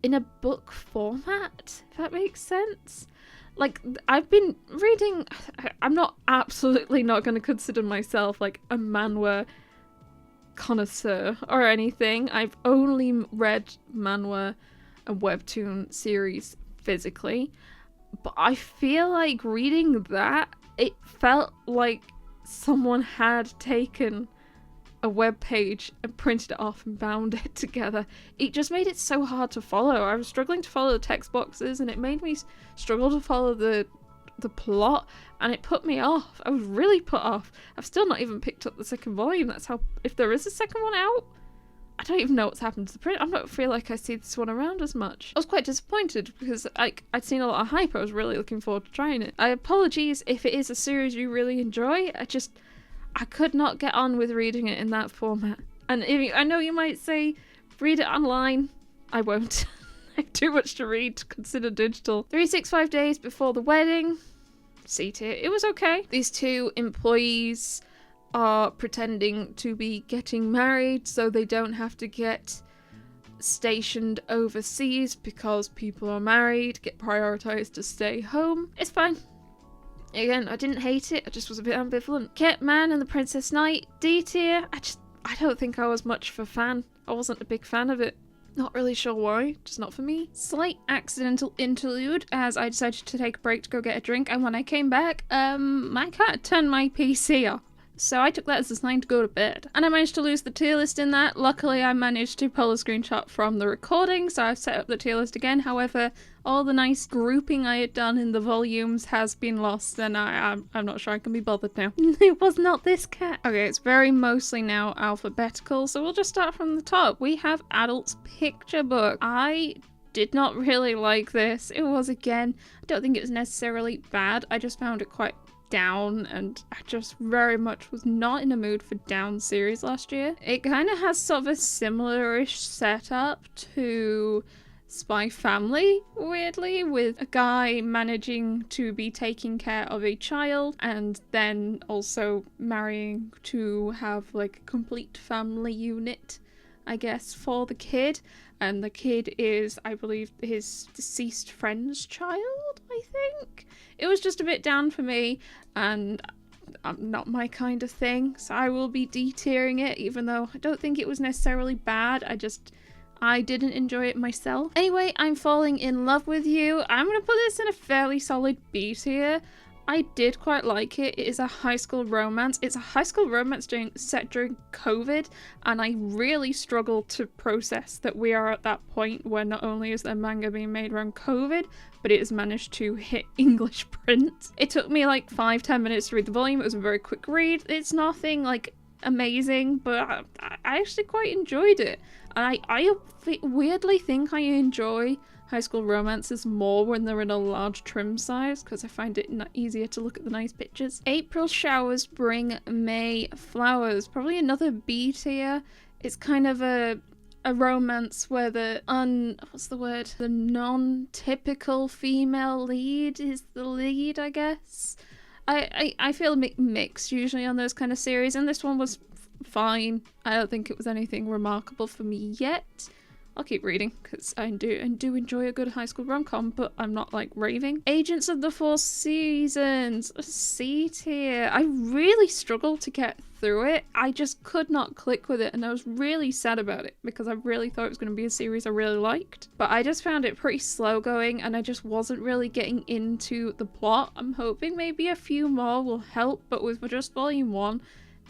in a book format, if that makes sense. Like, I've been reading, I'm not absolutely not going to consider myself like a manhwa connoisseur or anything. I've only read manhwa and Webtoon series physically, but I feel like reading that, it felt like someone had taken a web page and printed it off and bound it together. It just made it so hard to follow. I was struggling to follow the text boxes and it made me struggle to follow the plot, and it put me off. I was really put off. I've still not even picked up the second volume. That's how, if there is a second one out, I don't even know what's happened to the print. I don't feel like I see this one around as much. I was quite disappointed because I'd seen a lot of hype. I was really looking forward to trying it. Apologies if it is a series you really enjoy. I could not get on with reading it in that format. And I know you might say, read it online. I won't. I have too much to read to consider digital. 365 Days Before the Wedding. C tier. It was okay. These two employees are pretending to be getting married so they don't have to get stationed overseas because people are married, get prioritized to stay home. It's fine. Again, I didn't hate it, I just was a bit ambivalent. Ket Man and the Princess Knight, D tier. I don't think I was much of a fan. I wasn't a big fan of it. Not really sure why, just not for me. Slight accidental interlude as I decided to take a break to go get a drink, and when I came back, my cat turned my PC off. So I took that as a sign to go to bed. And I managed to lose the tier list in that. Luckily, I managed to pull a screenshot from the recording, so I've set up the tier list again. However, all the nice grouping I had done in the volumes has been lost, and I'm not sure I can be bothered now. It was not this cat. Okay, it's very mostly now alphabetical, so we'll just start from the top. We have Adult's Picture Book. I did not really like this. It was, again, I don't think it was necessarily bad. I just found it quite down, and I just very much was not in a mood for down series last year. It kind of has sort of a similar-ish setup to Spy Family, weirdly, with a guy managing to be taking care of a child and then also marrying to have like a complete family unit, I guess, for the kid. And the kid is, I believe, his deceased friend's child, I think. It was just a bit down for me, and not my kind of thing, so I will be D-tiering it, even though I don't think it was necessarily bad. I didn't enjoy it myself. Anyway, I'm Falling in Love with You. I'm gonna put this in a fairly solid B tier. I did quite like it. It is a high school romance. It's a high school romance set during COVID, and I really struggled to process that we are at that point where not only is there manga being made around COVID, but it has managed to hit English print. It took me like 5-10 minutes to read the volume. It was a very quick read. It's nothing like amazing, but I actually quite enjoyed it. And I weirdly think I enjoy high school romances more when they're in a large trim size, because I find it easier to look at the nice pictures. April Showers Bring May Flowers. Probably another B tier. It's kind of a romance where the the non-typical female lead is the lead, I guess. I feel mixed usually on those kind of series, and this one was fine. I don't think it was anything remarkable for me yet. I'll keep reading because I do enjoy a good high school rom-com, but I'm not like raving. Agents of the Four Seasons, C tier. I really struggled to get through it. I just could not click with it, and I was really sad about it because I really thought it was going to be a series I really liked. But I just found it pretty slow going, and I just wasn't really getting into the plot. I'm hoping maybe a few more will help, but with just volume 1,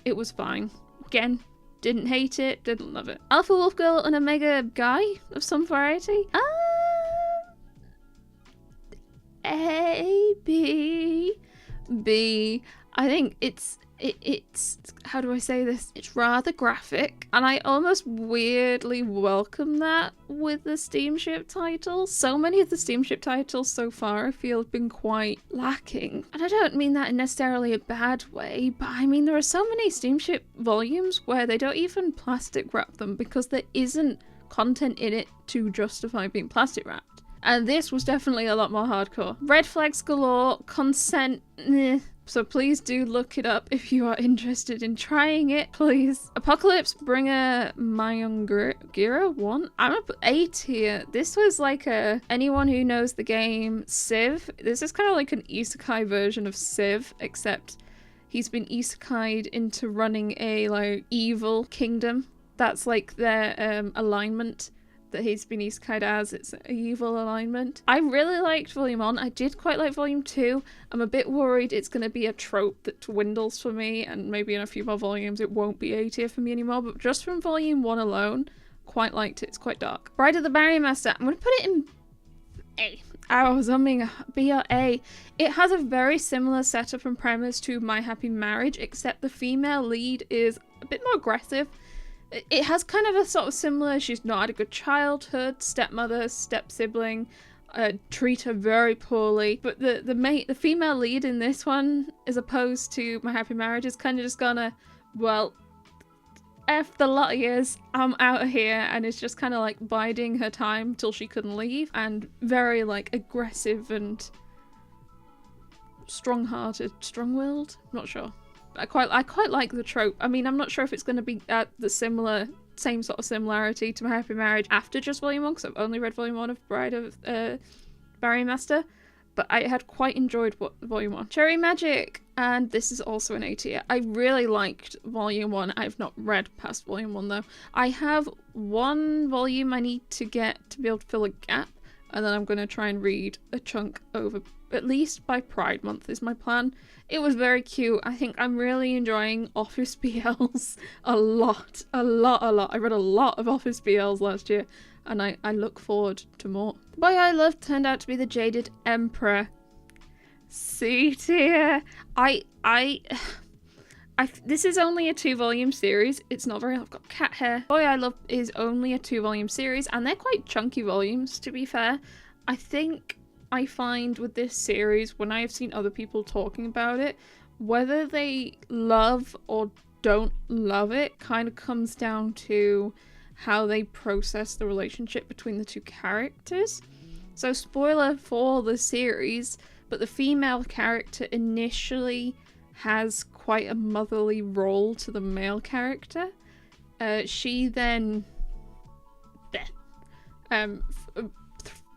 it was fine. Again, didn't hate it, didn't love it. Alpha Wolf Girl and Omega Guy of some variety. A, B, B. I think it's how do I say this? It's rather graphic, and I almost weirdly welcome that with the steamship titles. So many of the steamship titles so far I feel have been quite lacking, and I don't mean that in necessarily a bad way, but I mean there are so many steamship volumes where they don't even plastic wrap them because there isn't content in it to justify being plastic wrapped. And this was definitely a lot more hardcore. Red flags galore, consent, so please do look it up if you are interested in trying it, please. Apocalypse Bringer Mayongira 1. I'm up A tier. This was like anyone who knows the game Civ. This is kind of like an isekai version of Civ, except he's been isekai'd into running a like evil kingdom. That's like their alignment that he's been isekai'd as. It's an evil alignment. I really liked Volume 1. I did quite like Volume 2. I'm a bit worried it's going to be a trope that dwindles for me, and maybe in a few more volumes it won't be A tier for me anymore, but just from Volume 1 alone, quite liked it. It's quite dark. Bride of the Barrier Master. I'm going to put it in A. I was umming B or A. It has a very similar setup and premise to My Happy Marriage, except the female lead is a bit more aggressive. It has kind of a sort of similar, she's not had a good childhood, stepmother, step-sibling, treat her very poorly. But the female lead in this one, as opposed to My Happy Marriage, is kind of just gonna, well, F the lot of years, I'm out of here, and it's just kind of like biding her time till she couldn't leave, and very like aggressive and strong-hearted, strong-willed, not sure. I quite like the trope. I mean, I'm not sure if it's going to be at the same sort of similarity to My Happy Marriage after just Volume 1, because I've only read Volume 1 of Bride of Barrier Master, but I had quite enjoyed Volume 1. Cherry Magic, and this is also an A tier. I really liked Volume 1. I've not read past Volume 1 though. I have one volume I need to get to be able to fill a gap, and then I'm going to try and read a chunk over, at least by Pride Month is my plan. It was very cute. I think I'm really enjoying Office BLs a lot. I read a lot of Office BLs last year, and I look forward to more. The boy I loved turned out to be the Jaded Emperor. C tier. This is only a 2-volume series. It's not very... I've got cat hair. Boy I Love is only a 2-volume series, and they're quite chunky volumes, to be fair. I think I find with this series, when I have seen other people talking about it, whether they love or don't love it kind of comes down to how they process the relationship between the two characters. So, spoiler for the series, but the female character initially has quite a motherly role to the male character. She then,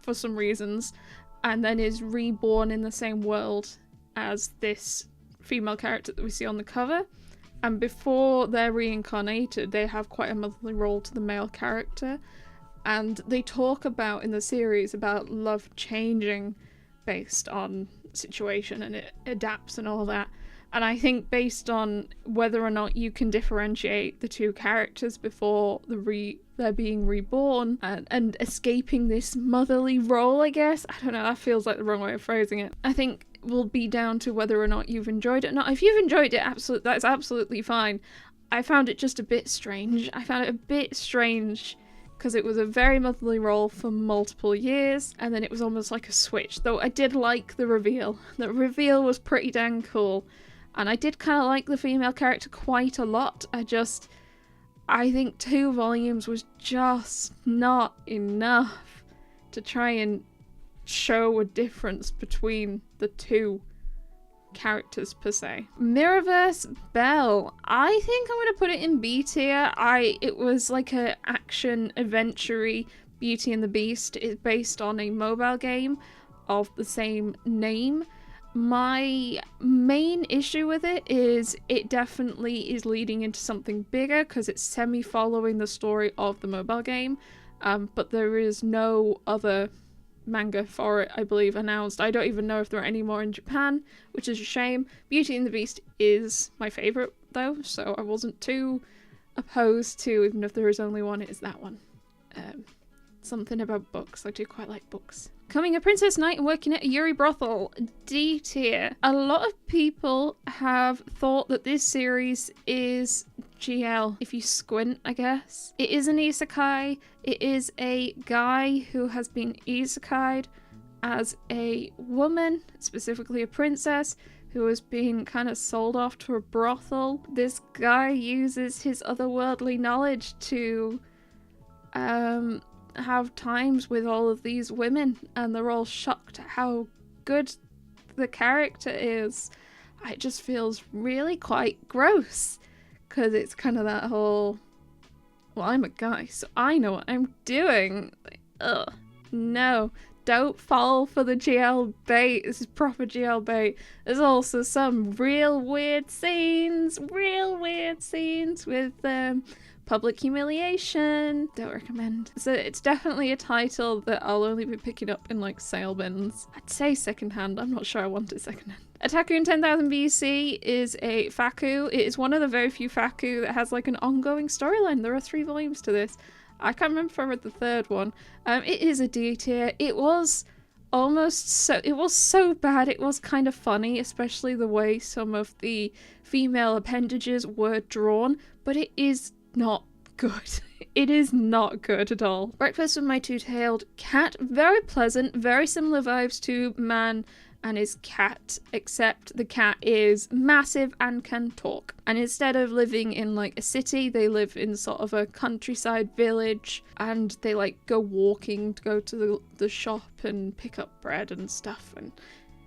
for some reasons, and then is reborn in the same world as this female character that we see on the cover. And before they're reincarnated, they have quite a motherly role to the male character. And they talk about, in the series, about love changing based on situation, and it adapts and all that. And I think based on whether or not you can differentiate the two characters before they're being reborn and escaping this motherly role, I guess. I don't know, that feels like the wrong way of phrasing it. I think will be down to whether or not you've enjoyed it or not. If you've enjoyed it, that's absolutely fine. I found it just a bit strange. I found it a bit strange because it was a very motherly role for multiple years, and then it was almost like a switch. Though I did like the reveal. The reveal was pretty dang cool. And I did kind of like the female character quite a lot. I think 2 volumes was just not enough to try and show a difference between the two characters per se. Mirrorverse Belle. I think I'm going to put it in B tier. It was like a action adventure-y Beauty and the Beast. It's based on a mobile game of the same name. My main issue with it is it definitely is leading into something bigger because it's semi-following the story of the mobile game, but there is no other manga for it, I believe, announced. I don't even know if there are any more in Japan, which is a shame. Beauty and the Beast is my favourite though, so I wasn't too opposed to, even if there is only one, it is that one. Something about books. I do quite like books. Becoming a princess knight and working at a Yuri brothel. D tier. A lot of people have thought that this series is GL, if you squint, I guess. It is an isekai. It is a guy who has been isekai'd as a woman, specifically a princess, who has been kind of sold off to a brothel. This guy uses his otherworldly knowledge to have times with all of these women, and they're all shocked at how good the character is. It just feels really quite gross because it's kind of that whole, well, I'm a guy so I know what I'm doing. Ugh, no, don't fall for the GL bait. This is proper GL bait. There's also some real weird scenes with public humiliation. Don't recommend. So it's definitely a title that I'll only be picking up in like sale bins. I'd say secondhand. I'm not sure I want it secondhand. Attack in 10,000 BC is a faku. It is one of the very few faku that has like an ongoing storyline. There are 3 volumes to this. I can't remember if I read the 3rd one. It is a D tier. It was so bad. It was kind of funny, especially the way some of the female appendages were drawn, but it is not good. It is not good at all. Breakfast with My Two-Tailed Cat. Very pleasant, very similar vibes to Man and his cat, except the cat is massive and can talk. And instead of living in like a city, they live in sort of a countryside village, and they like go walking to go to the shop and pick up bread and stuff, and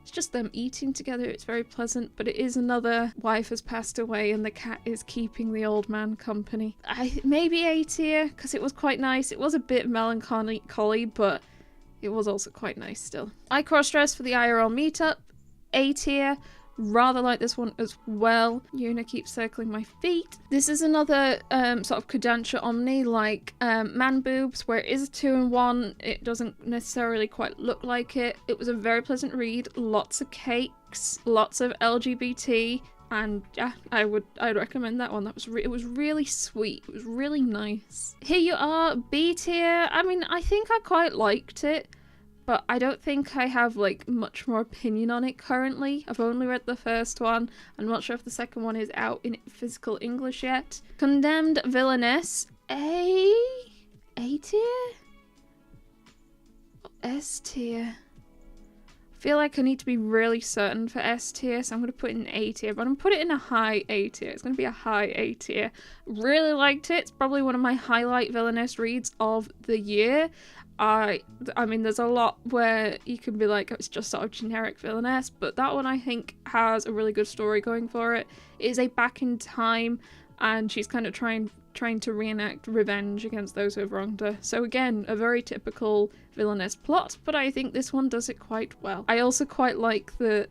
it's just them eating together. It's very pleasant, but it is another wife has passed away and the cat is keeping the old man company. Maybe A tier, because it was quite nice. It was a bit melancholy, but it was also quite nice still. I cross-dressed for the IRL meetup. A tier. Rather like this one as well. Yuna keeps circling my feet. This is another sort of Kodansha Omni, like Man Boobs, where it is a 2-in-1. It doesn't necessarily quite look like it. It was a very pleasant read. Lots of cakes, lots of LGBT. And yeah, I'd recommend that one. It was really sweet. It was really nice. Here you are, B tier. I mean, I think I quite liked it, but I don't think I have like much more opinion on it currently. I've only read the first one. I'm not sure if the second one is out in physical English yet. Condemned Villainess, A tier? S tier? I feel like I need to be really certain for S tier, so I'm going to put it in A tier, but I'm going to put it in a high A tier. It's going to be a high A tier. Really liked it. It's probably one of my highlight Villainess reads of the year. I mean, there's a lot where you can be like, oh, it's just sort of generic Villainess, but that one I think has a really good story going for it. It is a back in time, and she's kind of trying to reenact revenge against those who have wronged her. So again, a very typical Villainess plot, but I think this one does it quite well. I also quite like the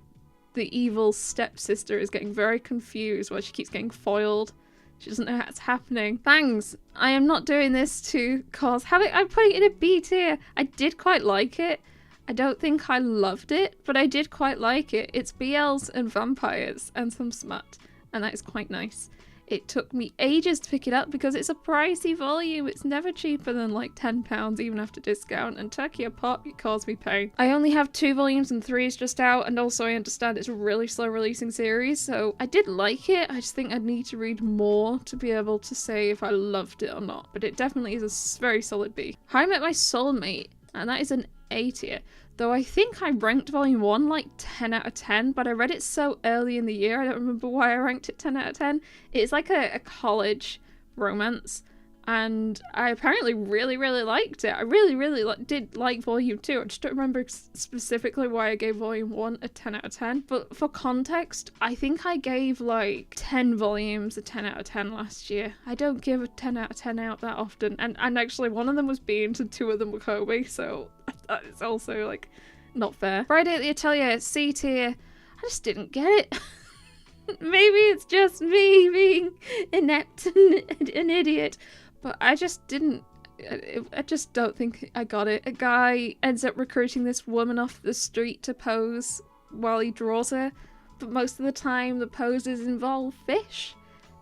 evil stepsister is getting very confused while she keeps getting foiled. She doesn't know what's happening. Fangs, I am not doing this to cause havoc. I'm putting it in a B tier. I did quite like it. I don't think I loved it, but I did quite like it. It's BLs and vampires and some smut, and that is quite nice. It took me ages to pick it up because it's a pricey volume. It's never cheaper than like £10 even after discount, and Turkey a pop, it caused me pain. I only have 2 volumes and 3 is just out, and also I understand it's a really slow releasing series, so I did like it. I just think I'd need to read more to be able to say if I loved it or not, but it definitely is a very solid B. How I Met My Soulmate, and that is an A tier. Though I think I ranked volume 1 like 10 out of 10, but I read it so early in the year, I don't remember why I ranked it 10 out of 10. It's like a college romance, and I apparently really liked it. I really did like volume 2. I just don't remember specifically why I gave volume 1 a 10 out of 10. But for context, I think I gave like 10 volumes a 10 out of 10 last year. I don't give a 10 out of 10 out that often, and actually one of them was Beans and 2 of them were Kobe, so that is also like not fair. Friday at the Atelier, C tier. I just didn't get it. Maybe it's just me being inept and an idiot, but I just didn't. I just don't think I got it. A guy ends up recruiting this woman off the street to pose while he draws her, but most of the time the poses involve fish.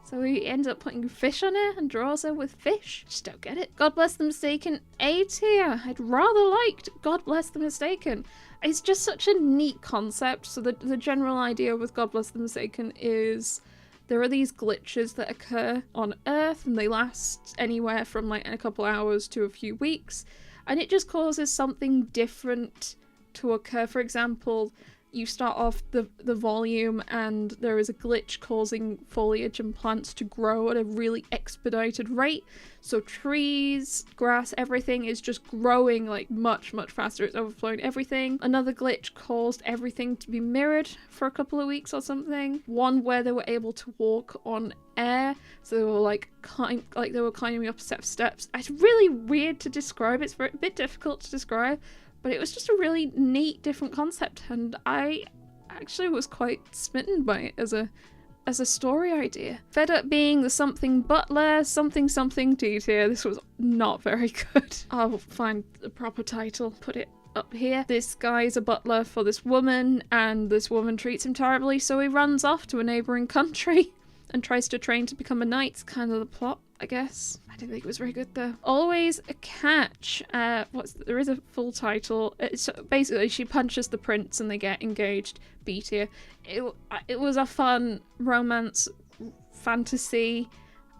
So he ends up putting fish on her and draws her with fish. Just don't get it. God Bless the Mistaken, A tier. I'd rather liked God Bless the Mistaken. It's just such a neat concept. So the general idea with God Bless the Mistaken is there are these glitches that occur on Earth, and they last anywhere from like a couple hours to a few weeks, and it just causes something different to occur. For example, you start off the volume and there is a glitch causing foliage and plants to grow at a really expedited rate. So trees, grass, everything is just growing like much faster. It's overflowing everything. Another glitch caused everything to be mirrored for a couple of weeks or something. One where they were able to walk on air, so they were like they were climbing up a set of steps. It's really weird to describe. It's a bit difficult to describe. But it was just a really neat, different concept, and I actually was quite smitten by it as a story idea. Fed Up being the something butler, something D tier. This was not very good. I'll find the proper title, put it up here. This guy is a butler for this woman, and this woman treats him terribly, so he runs off to a neighbouring country and tries to train to become a knight. It's kind of the plot, I guess. I didn't think it was very good though. Always a Catch. There is a full title. It's basically she punches the prince and they get engaged. B tier. It was a fun romance fantasy.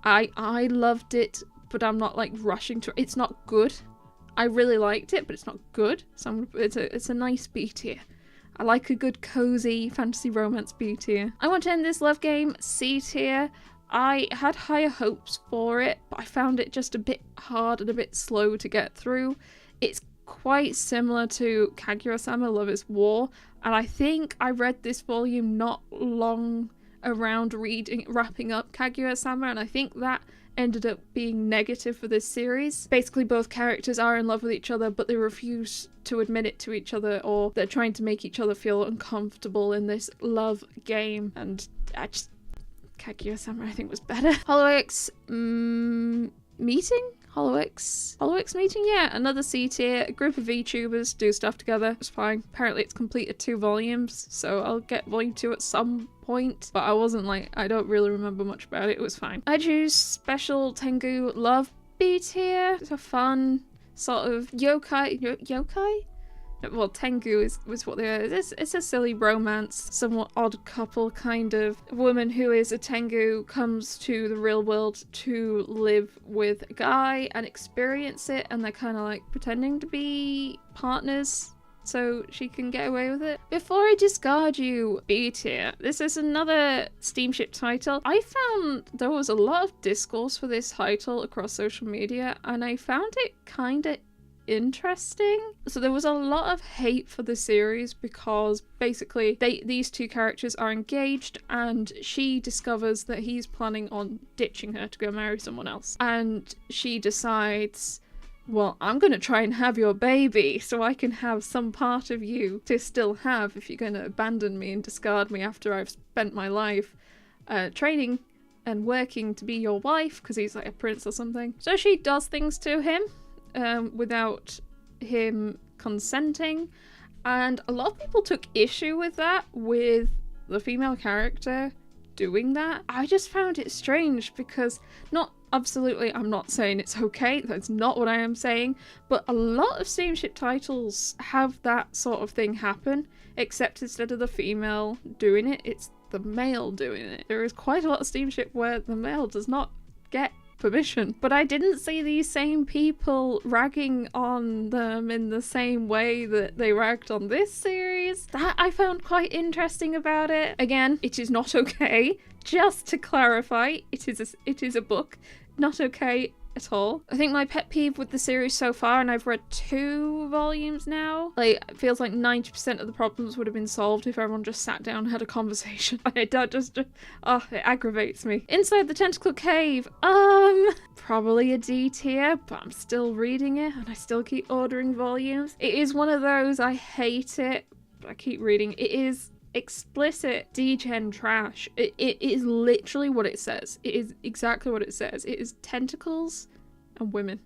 I loved it, but I'm not like rushing to. It's not good. I really liked it, but it's not good. So it's a nice B tier. I like a good cozy fantasy romance B tier. I Want to End This Love Game, C tier. I had higher hopes for it, but I found it just a bit hard and a bit slow to get through. It's quite similar to Kaguya-sama Love is War, and I think I read this volume not long around wrapping up Kaguya-sama, and I think that ended up being negative for this series. Basically, both characters are in love with each other, but they refuse to admit it to each other, or they're trying to make each other feel uncomfortable in this love game, and Kaguya-sama I think was better. HoloX meeting? HoloX meeting? Yeah, another C tier. A group of VTubers do stuff together. It's fine. Apparently it's completed 2 volumes, so I'll get volume 2 at some point, but I wasn't like, I don't really remember much about it. It was fine. I choose Special Tengu Love B tier. It's a fun sort of yokai? Well, Tengu was what they are. It's a silly romance, somewhat odd couple kind of. A woman who is a Tengu comes to the real world to live with a guy and experience it, and they're kind of like pretending to be partners so she can get away with it. Before I discard you, B tier. This is another steamship title. I found there was a lot of discourse for this title across social media, and I found it kind of interesting. So there was a lot of hate for the series because basically these 2 characters are engaged, and she discovers that he's planning on ditching her to go marry someone else, and she decides, well, I'm gonna try and have your baby so I can have some part of you to still have if you're gonna abandon me and discard me after I've spent my life training and working to be your wife, because he's like a prince or something. So she does things to him without him consenting, and a lot of people took issue with that, with the female character doing that. I just found it strange because I'm not saying it's okay, that's not what I am saying, but a lot of steamship titles have that sort of thing happen, except instead of the female doing it, it's the male doing it. There is quite a lot of steamship where the male does not get permission, but I didn't see these same people ragging on them in the same way that they ragged on this series. That I found quite interesting about it. Again, it is not okay. Just to clarify, it is a book. Not okay at all. I think my pet peeve with the series so far, and I've read 2 volumes now, like, it feels like 90% of the problems would have been solved if everyone just sat down and had a conversation. It aggravates me. Inside the Tentacle Cave, probably a D tier, but I'm still reading it and I still keep ordering volumes. It is one of those, I hate it, but I keep reading. It is explicit D-gen trash. It is literally what it says. It is exactly what it says. It is tentacles and women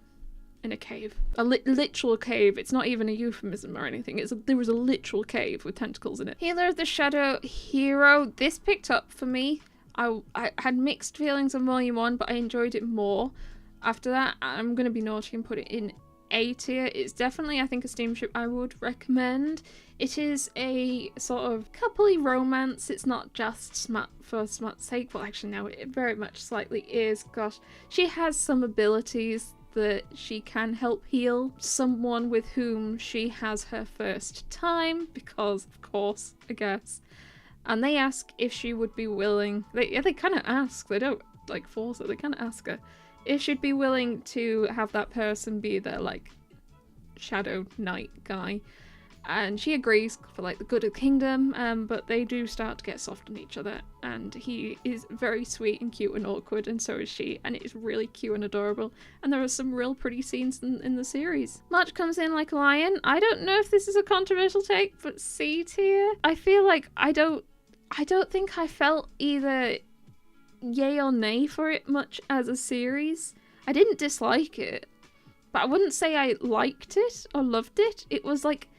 in a cave. A literal cave. It's not even a euphemism or anything. There was a literal cave with tentacles in it. Healer of the Shadow Hero. This picked up for me. I had mixed feelings on volume 1, but I enjoyed it more. After that, I'm going to be naughty and put it in A tier. It's definitely, I think, a steamship I would recommend. It is a sort of coupley romance. It's not just smut for smut's sake. Well, actually, no, it very much slightly is. Gosh, she has some abilities that she can help heal someone with whom she has her first time, because, of course, I guess. And they ask if she would be willing. They kind of ask. They don't, like, force it. They kind of ask her if she'd be willing to have that person be their, like, shadow knight guy. And she agrees for, like, the good of the kingdom, but they do start to get soft on each other, and he is very sweet and cute and awkward, and so is she, and it is really cute and adorable, and there are some real pretty scenes in the series. March comes in like a lion. I don't know if this is a controversial take, but C tier. I feel like I don't think I felt either yay or nay for it much as a series. I didn't dislike it, but I wouldn't say I liked it or loved it. It was like,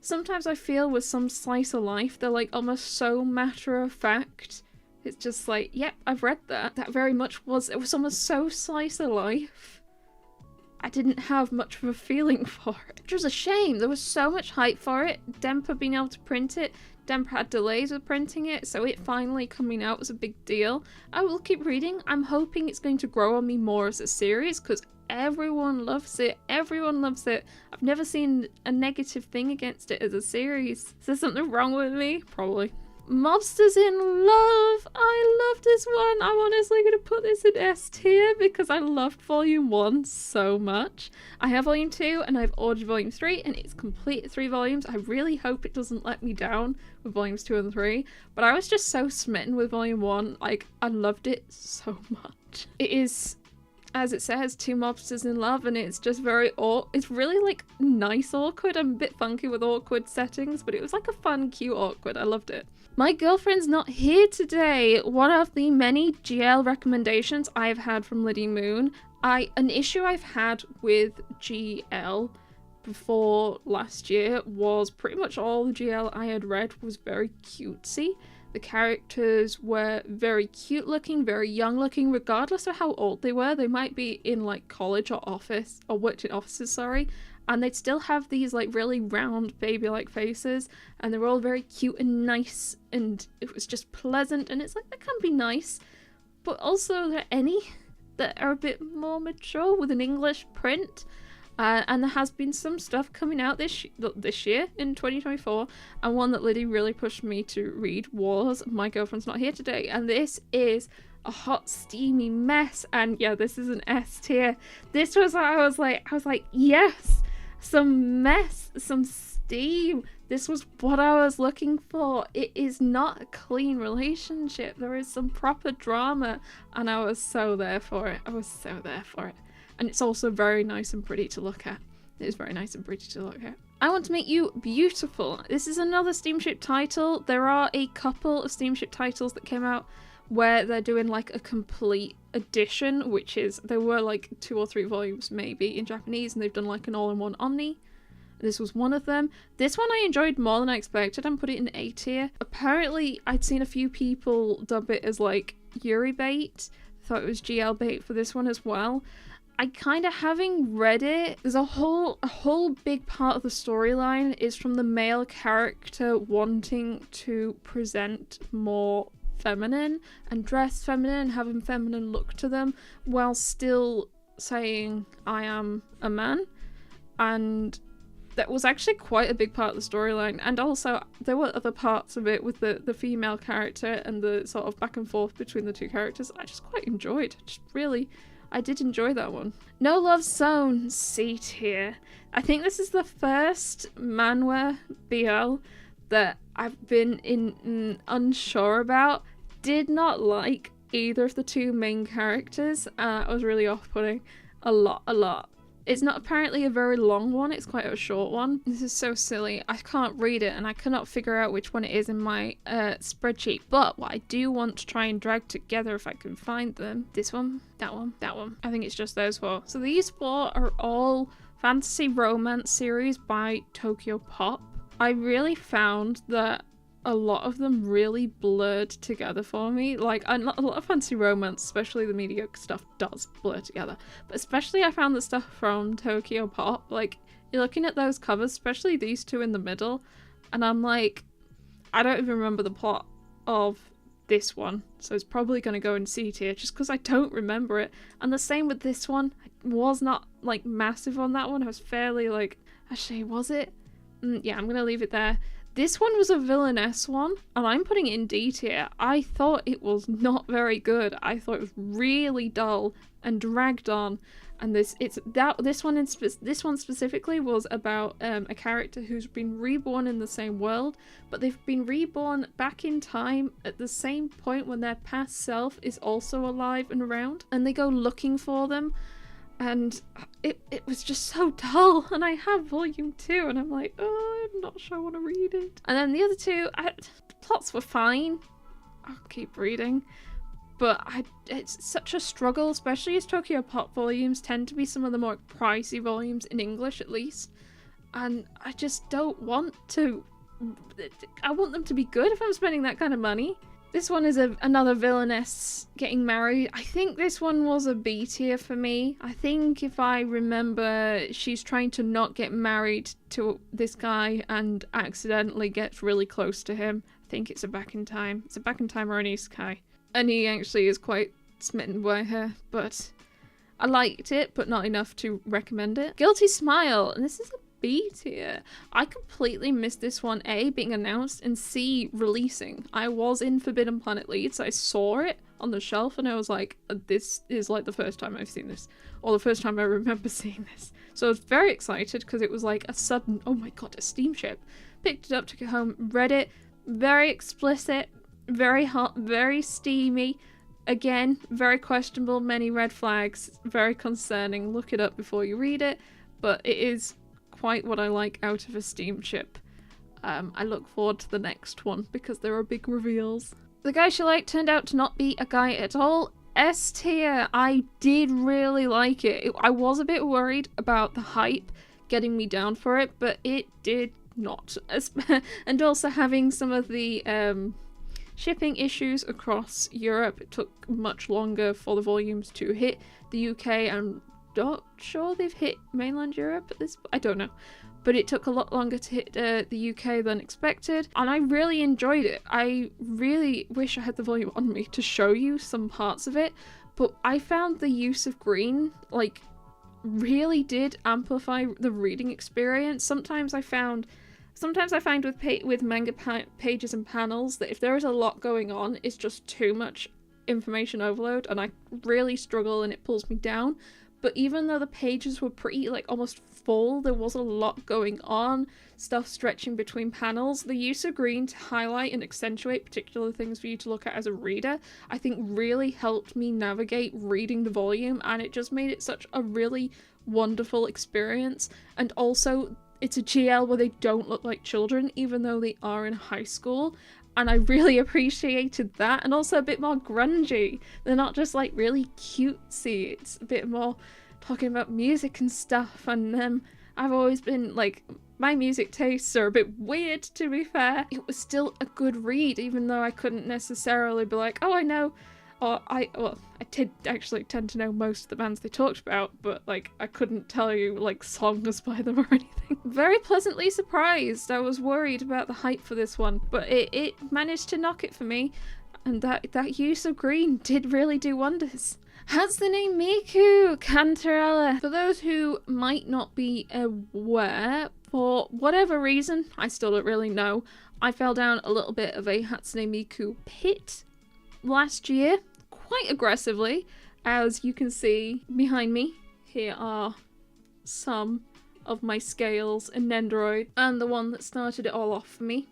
sometimes I feel with some slice of life, they're like almost so matter of fact. It's just like, yep, I've read that. That very much it was almost so slice of life. I didn't have much of a feeling for it, which was a shame. There was so much hype for it. Dempa being able to print it. Dempa had delays with printing it, so it finally coming out was a big deal. I will keep reading. I'm hoping it's going to grow on me more as a series, because everyone loves it. Everyone loves it. I've never seen a negative thing against it as a series. Is there something wrong with me? Probably. Mobsters in Love. I love this one. I'm honestly going to put this in S tier because I loved volume 1 so much. I have volume 2 and I've ordered volume 3 and it's complete 3 volumes. I really hope it doesn't let me down with volumes 2 and 3, but I was just so smitten with volume 1. Like, I loved it so much. It is, as it says, 2 mobsters in love, and it's just very it's really like nice awkward. I'm a bit funky with awkward settings, but it was like a fun, cute awkward. I loved it. My girlfriend's not here today. One of the many GL recommendations I've had from Liddy Moon. An issue I've had with GL before last year was pretty much all the GL I had read was very cutesy. The characters were very cute looking, very young looking, regardless of how old they were. They might be in like college or office, or worked in offices, sorry, and they'd still have these like really round baby-like faces, and they were all very cute and nice, and it was just pleasant, and it's like, that can be nice, but also there are any that are a bit more mature with an English print. And there has been some stuff coming out this year in 2024, and one that Liddy really pushed me to read was My Girlfriend's Not Here Today, and this is a hot steamy mess, and yeah, this is an S tier. This was I was like yes, some mess, some steam. This was what I was looking for. It is not a clean relationship. There is some proper drama, and I was so there for it. I was so there for it. And it's also very nice and pretty to look at. It is very nice and pretty to look at. I Want to Make You Beautiful. This is another steamship title. There are a couple of steamship titles that came out where they're doing like a complete edition, which is, there were like 2 or 3 volumes maybe in Japanese, and they've done like an all-in-one omni. This was one of them. This one I enjoyed more than I expected and put it in A tier. Apparently I'd seen a few people dub it as like Yuri bait. Thought it was GL bait for this one as well. I kind of, having read it, there's a whole big part of the storyline is from the male character wanting to present more feminine and dress feminine, have a feminine look to them, while still saying, I am a man. And that was actually quite a big part of the storyline. And also, there were other parts of it with the female character and the sort of back and forth between the 2 characters I just quite enjoyed. I did enjoy that one. No Love Zone, C tier. I think this is the first manhwa BL that I've been unsure about. Did not like either of the 2 main characters. I was really off-putting. A lot. It's not apparently a very long one, it's quite a short one. This is so silly. I can't read it and I cannot figure out which one it is in my spreadsheet. But what I do want to try and drag together if I can find them. This one, that one, that one. I think it's just those 4. So these 4 are all fantasy romance series by Tokyo Pop. I really found that a lot of them really blurred together for me. Like, a lot of fantasy romance, especially the mediocre stuff, does blur together. But especially I found the stuff from Tokyo Pop, like, you're looking at those covers, especially these 2 in the middle, and I'm like, I don't even remember the plot of this one, so it's probably going to go in C tier just because I don't remember it. And the same with this one. I was not, like, massive on that one. I was fairly, like, actually, was it? Yeah, I'm going to leave it there. This one was a Villainess one, and I'm putting it in D tier. I thought it was not very good. I thought it was really dull and dragged on. And this one specifically was about a character who's been reborn in the same world, but they've been reborn back in time at the same point when their past self is also alive and around, and they go looking for them. And it was just so dull, and I have volume 2 and I'm like, oh, I'm not sure I want to read it. And then the other 2, the plots were fine. I'll keep reading. But it's such a struggle, especially as Tokyo Pop volumes tend to be some of the more pricey volumes in English at least. And I just don't want to. I want them to be good if I'm spending that kind of money. This one is another Villainess getting married. I think this one was a B tier for me. I think if I remember, she's trying to not get married to this guy and accidentally gets really close to him. I think it's a Back in Time. It's a Back in Time or an Isekai. And he actually is quite smitten by her, but I liked it, but not enough to recommend it. Guilty Smile, and this is a B tier. I completely missed this one, A, being announced, and C, releasing. I was in Forbidden Planet Leads, I saw it on the shelf, and I was like, this is like the first time I've seen this, or the first time I remember seeing this. So I was very excited, because it was like a sudden, oh my god, a steamship. Picked it up, took it home, read it, very explicit, very hot, very steamy. Again, very questionable, many red flags, very concerning. Look it up before you read it, but it is quite what I like out of a steamship. I look forward to the next one because there are big reveals. The guy she liked turned out to not be a guy at all. S tier. I did really like it. I was a bit worried about the hype getting me down for it, but it did not. And also having some of the shipping issues across Europe. It took much longer for the volumes to hit the UK. I'm not sure they've hit mainland Europe at this, I don't know. But it took a lot longer to hit the UK than expected, and I really enjoyed it. I really wish I had the volume on me to show you some parts of it, but I found the use of green, like, really did amplify the reading experience. Sometimes I find with manga pages and panels that if there is a lot going on, it's just too much information overload, and I really struggle and it pulls me down. But even though the pages were pretty, like, almost full, there was a lot going on, stuff stretching between panels. The use of green to highlight and accentuate particular things for you to look at as a reader, I think really helped me navigate reading the volume, and it just made it such a really wonderful experience. And also, it's a GL where they don't look like children, even though they are in high school. And I really appreciated that, and also a bit more grungy. They're not just like really cutesy, it's a bit more talking about music and stuff. And I've always been like, my music tastes are a bit weird, to be fair. It was still a good read, even though I couldn't necessarily be like, oh, I know, or I actually tend to know most of the bands they talked about, but like I couldn't tell you like songs by them or anything. Very pleasantly surprised. I was worried about the hype for this one, but it managed to knock it for me, and that use of green did really do wonders. Hatsune Miku Cantarella. For those who might not be aware, for whatever reason, I still don't really know, I fell down a little bit of a Hatsune Miku pit last year, quite aggressively. As you can see behind me, here are some of my scales and Nendoroid, and the one that started it all off for me,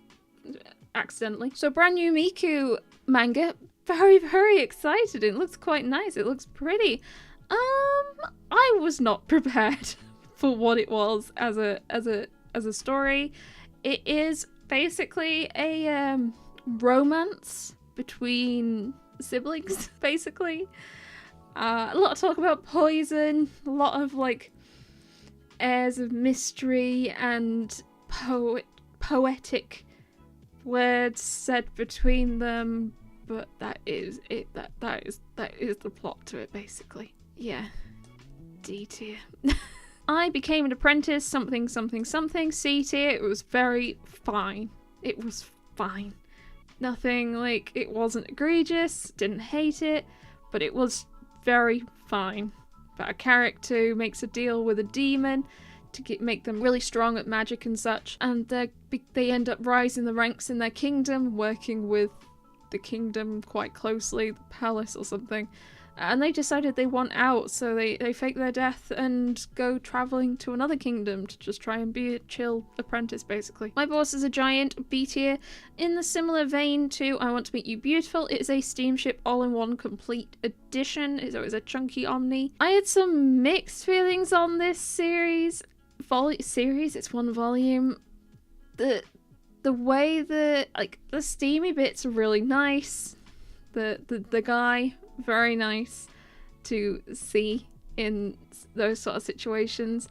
accidentally. So brand new Miku manga, very, very excited. It looks quite nice, it looks pretty. I was not prepared for what it was as a story. It is basically a romance between siblings, basically. A lot of talk about poison, a lot of like airs of mystery and poetic words said between them, but that is it. That is the plot to it, basically. Yeah. D tier. I became an apprentice, something. C tier. It was very fine. It was fine. Nothing, like, it wasn't egregious, didn't hate it, but it was very fine. About a character who makes a deal with a demon to make them really strong at magic and such, and they end up rising the ranks in their kingdom, working with the kingdom quite closely, the palace or something. And they decided they want out, so they fake their death and go traveling to another kingdom to just try and be a chill apprentice, basically. My boss is a giant, B tier. In the similar vein to I Want to Meet You Beautiful, it is a steamship all-in-one complete edition. It's always a chunky omni. I had some mixed feelings on this series. It's one volume. The way the steamy bits are really nice. The guy, very nice to see in those sort of situations.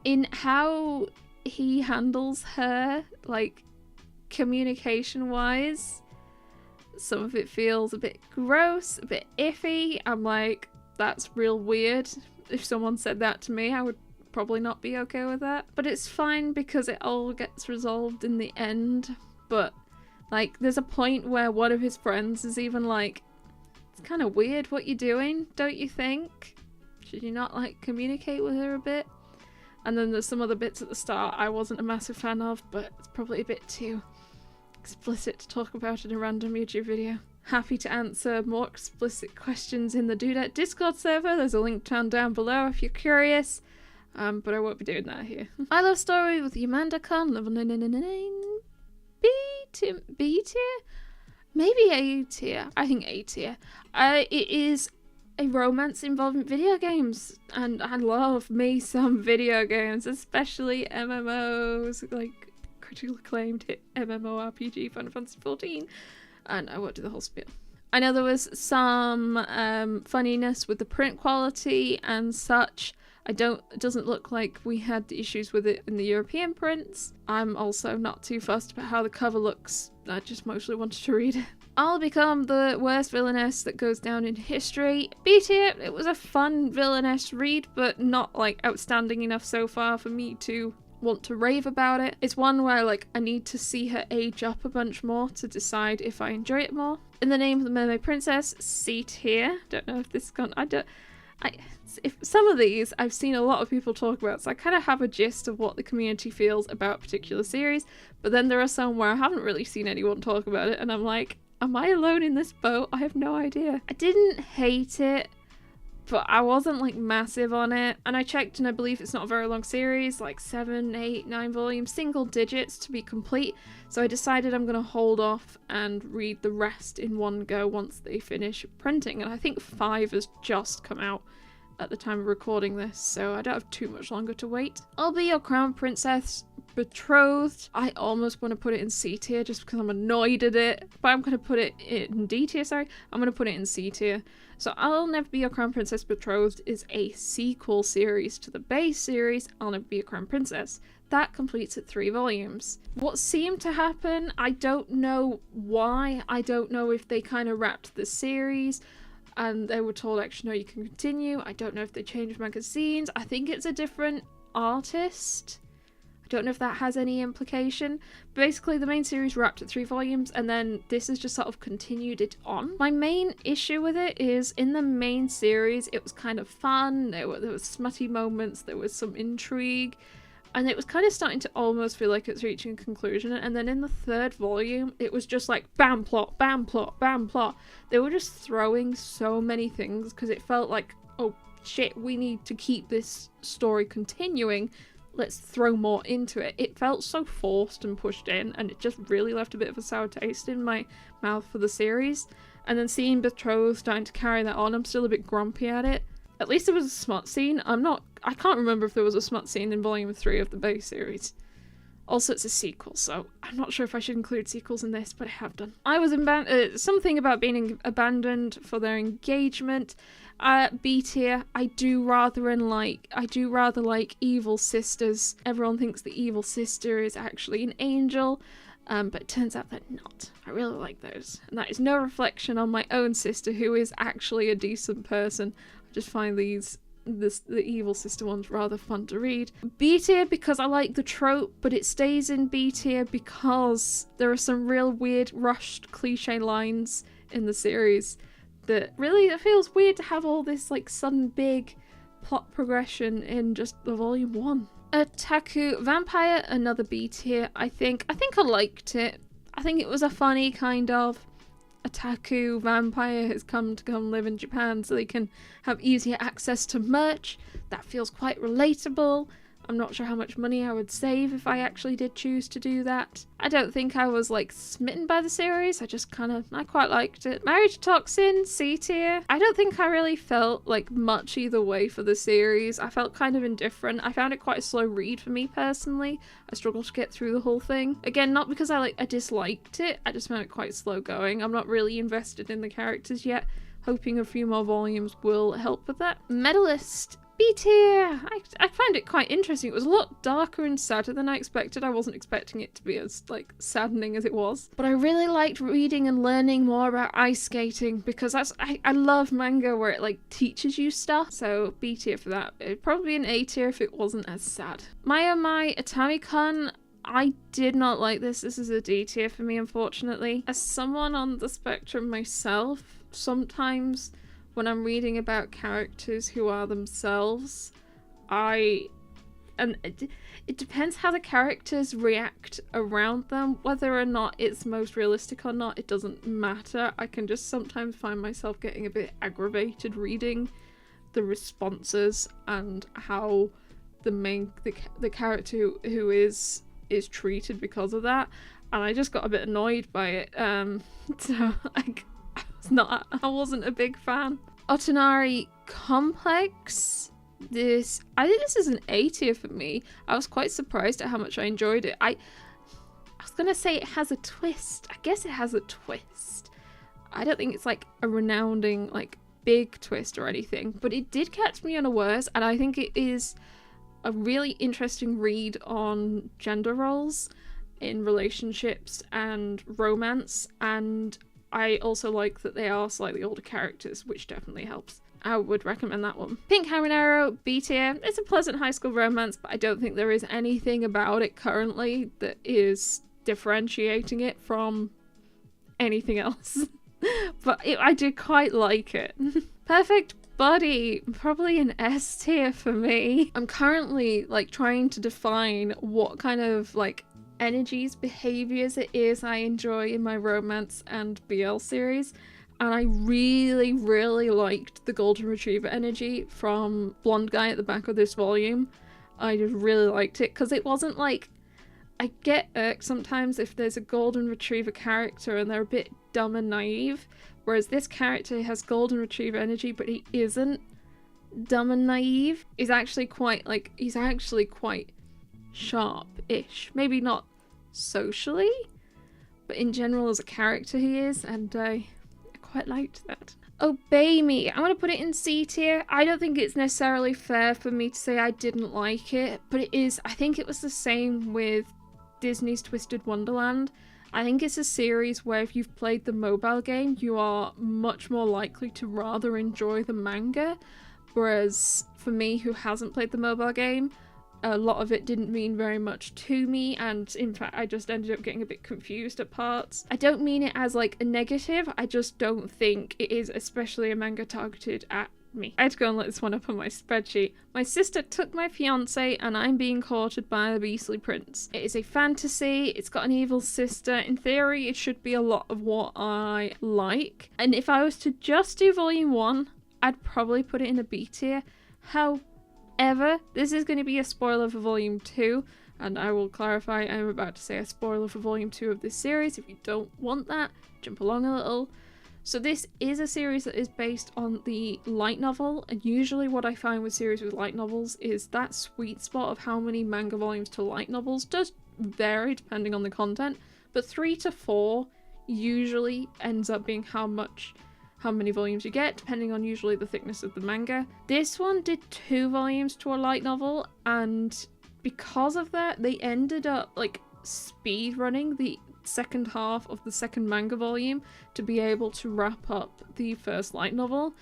In how he handles her, like, communication wise, some of it feels a bit gross, a bit iffy. I'm like, that's real weird. If someone said that to me, I would probably not be okay with that. But it's fine because it all gets resolved in the end. But like, there's a point where one of his friends is even like, it's kind of weird what you're doing, don't you think? Should you not like communicate with her a bit? And then there's some other bits at the start I wasn't a massive fan of, but it's probably a bit too explicit to talk about in a random YouTube video. Happy to answer more explicit questions in the Dudette Discord server. There's a link down below if you're curious. But I won't be doing that here. I love story with Yamanda-kun, level 999. B tier? Maybe A tier. I think A tier. It is a romance involving video games, and I love me some video games, especially MMOs, like critically acclaimed hit MMORPG Final Fantasy XIV, and I won't do the whole spiel. I know there was some funniness with the print quality and such. It doesn't look like we had the issues with it in the European prints. I'm also not too fussed about how the cover looks. I just mostly wanted to read it. I'll become the worst villainess that goes down in history. B tier, it was a fun villainess read, but not like outstanding enough so far for me to want to rave about it. It's one where like I need to see her age up a bunch more to decide if I enjoy it more. In the Name of the Mermaid Princess, C tier. Don't know if this has gone. If some of these I've seen a lot of people talk about, so I kind of have a gist of what the community feels about a particular series, but then there are some where I haven't really seen anyone talk about it, and I'm like, am I alone in this boat? I have no idea. I didn't hate it, but I wasn't like massive on it, and I checked and I believe it's not a very long series, like 7, 8, 9 volumes, single digits to be complete, so I decided I'm gonna hold off and read the rest in one go once they finish printing, and I think 5 has just come out at the time of recording this, so I don't have too much longer to wait. I'll Be Your Crown Princess Betrothed. I almost want to put it in C tier just because I'm annoyed at it, but I'm going to put it in D tier, sorry. I'm going to put it in C tier. So I'll Never Be Your Crown Princess Betrothed is a sequel series to the base series, I'll Never Be Your Crown Princess. That completes at 3 volumes. What seemed to happen, I don't know why. I don't know if they kind of wrapped the series and they were told, actually, no, you can continue. I don't know if they changed magazines. I think it's a different artist. I don't know if that has any implication. Basically, the main series wrapped at 3 volumes, and then this has just sort of continued it on. My main issue with it is, in the main series, it was kind of fun. There were smutty moments. There was some intrigue. And it was kind of starting to almost feel like it's reaching a conclusion. And then in the 3rd volume, it was just like bam plot, bam plot, bam plot. They were just throwing so many things because it felt like, oh shit, we need to keep this story continuing. Let's throw more into it. It felt so forced and pushed in, and it just really left a bit of a sour taste in my mouth for the series. And then seeing Betrothed starting to carry that on, I'm still a bit grumpy at it. At least there was a smut scene. I can't remember if there was a smut scene in volume 3 of the base series. Also, it's a sequel, so I'm not sure if I should include sequels in this, but I have done. I was something about being abandoned for their engagement. B tier. I do rather like Evil Sisters. Everyone thinks the Evil Sister is actually an angel, but it turns out they're not. I really like those, and that is no reflection on my own sister, who is actually a decent person. I just find the Evil Sister one's rather fun to read. B tier because I like the trope, but it stays in B tier because there are some real weird rushed cliche lines in the series that really, it feels weird to have all this like sudden big plot progression in just the volume 1. Otaku Vampire, another B tier. I think I liked it. I think it was a funny kind of otaku vampire has come live in Japan so they can have easier access to merch. That feels quite relatable. I'm not sure how much money I would save if I actually did choose to do that. I don't think I was like smitten by the series. I quite liked it. Marriage Toxin, C tier. I don't think I really felt like much either way for the series. I felt kind of indifferent. I found it quite a slow read for me personally. I struggled to get through the whole thing. Again, not because I disliked it. I just found it quite slow going. I'm not really invested in the characters yet. Hoping a few more volumes will help with that. Medalist, B tier. I find it quite interesting. It was a lot darker and sadder than I expected. I wasn't expecting it to be as saddening as it was. But I really liked reading and learning more about ice skating because I love manga where it teaches you stuff. So B tier for that. It'd probably be an A tier if it wasn't as sad. My oh my Atami-kun. I did not like this. This is a D tier for me, unfortunately. As someone on the spectrum myself, sometimes when I'm reading about characters who are themselves, I and it depends how the characters react around them, whether or not it's most realistic or not. It doesn't matter. I can just sometimes find myself getting a bit aggravated reading the responses and how the character who is treated because of that, and I just got a bit annoyed by it. So I wasn't a big fan. Otonari Complex. I think this is an A tier for me. I was quite surprised at how much I enjoyed it. I was gonna say it has a twist. I guess it has a twist. I don't think it's like a renowned like big twist or anything, but it did catch me unawares, and I think it is a really interesting read on gender roles in relationships and romance, and I also like that they are slightly older characters, which definitely helps. I would recommend that one. Pink Habanero, B tier. It's a pleasant high school romance, but I don't think there is anything about it currently that is differentiating it from anything else. But I did quite like it. Perfect Buddy, probably an S tier for me. I'm currently like trying to define what kind of like energies, behaviors it is I enjoy in my romance and BL series. And I really, really liked the Golden Retriever energy from Blonde Guy at the back of this volume. I just really liked it because it wasn't like, I get irked sometimes if there's a Golden Retriever character and they're a bit dumb and naive, whereas this character has Golden Retriever energy, but he isn't dumb and naive. He's actually quite sharp-ish. Maybe not socially, but in general as a character he is, and I quite liked that. Obey Me. I'm going to put it in C tier. I don't think it's necessarily fair for me to say I didn't like it, but it is. I think it was the same with Disney's Twisted Wonderland. I think it's a series where if you've played the mobile game, you are much more likely to rather enjoy the manga, whereas for me, who hasn't played the mobile game, a lot of it didn't mean very much to me, and in fact I just ended up getting a bit confused at parts. I don't mean it as like a negative, I just don't think it is especially a manga targeted at me. I had to go and look this one up on my spreadsheet. My sister took my fiance and I'm being courted by the beastly prince. It is a fantasy, it's got an evil sister. In theory it should be a lot of what I like, and if I was to just do volume 1 I'd probably put it in a B tier. However, this is going to be a spoiler for volume 2, and I will clarify I'm about to say a spoiler for volume 2 of this series. If you don't want that, jump along a little. So this is a series that is based on the light novel, and usually what I find with series with light novels is that sweet spot of how many manga volumes to light novels does vary depending on the content, but 3 to 4 usually ends up being how many volumes you get, depending on usually the thickness of the manga. This one did 2 volumes to a light novel, and because of that they ended up like speed running the second half of the second manga volume to be able to wrap up the first light novel,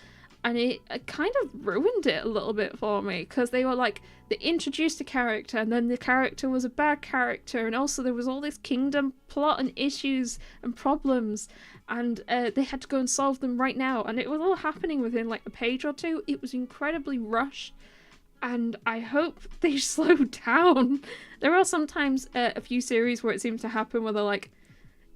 and it kind of ruined it a little bit for me, because they introduced a character and then the character was a bad character, and also there was all this kingdom plot and issues and problems, and they had to go and solve them right now, and it was all happening within like a page or two. It was incredibly rushed, and I hope they slow down. There are sometimes a few series where it seems to happen where they're like,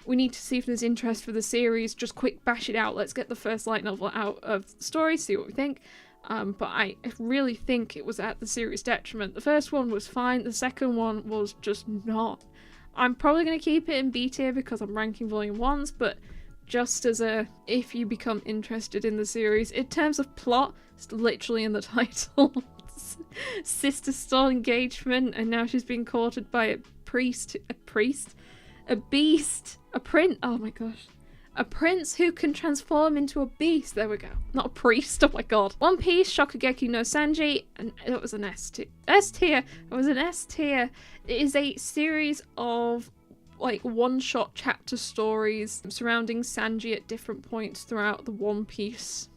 we need to see if there's interest for the series, just quick bash it out, let's get the first light novel out of the story, see what we think. But I really think it was at the series' detriment. The first one was fine, the second one was just not. I'm probably going to keep it in B tier because I'm ranking volume 1s, but just as if you become interested in the series, in terms of plot, it's literally in the title. Sister stole engagement and now she's being courted by a beast, a prince, oh my gosh, a prince who can transform into a beast. There we go, not a priest, oh my god. One Piece Shokugeki no Sanji, and it was an S tier. It was an S tier. It is a series of like one-shot chapter stories surrounding Sanji at different points throughout the One Piece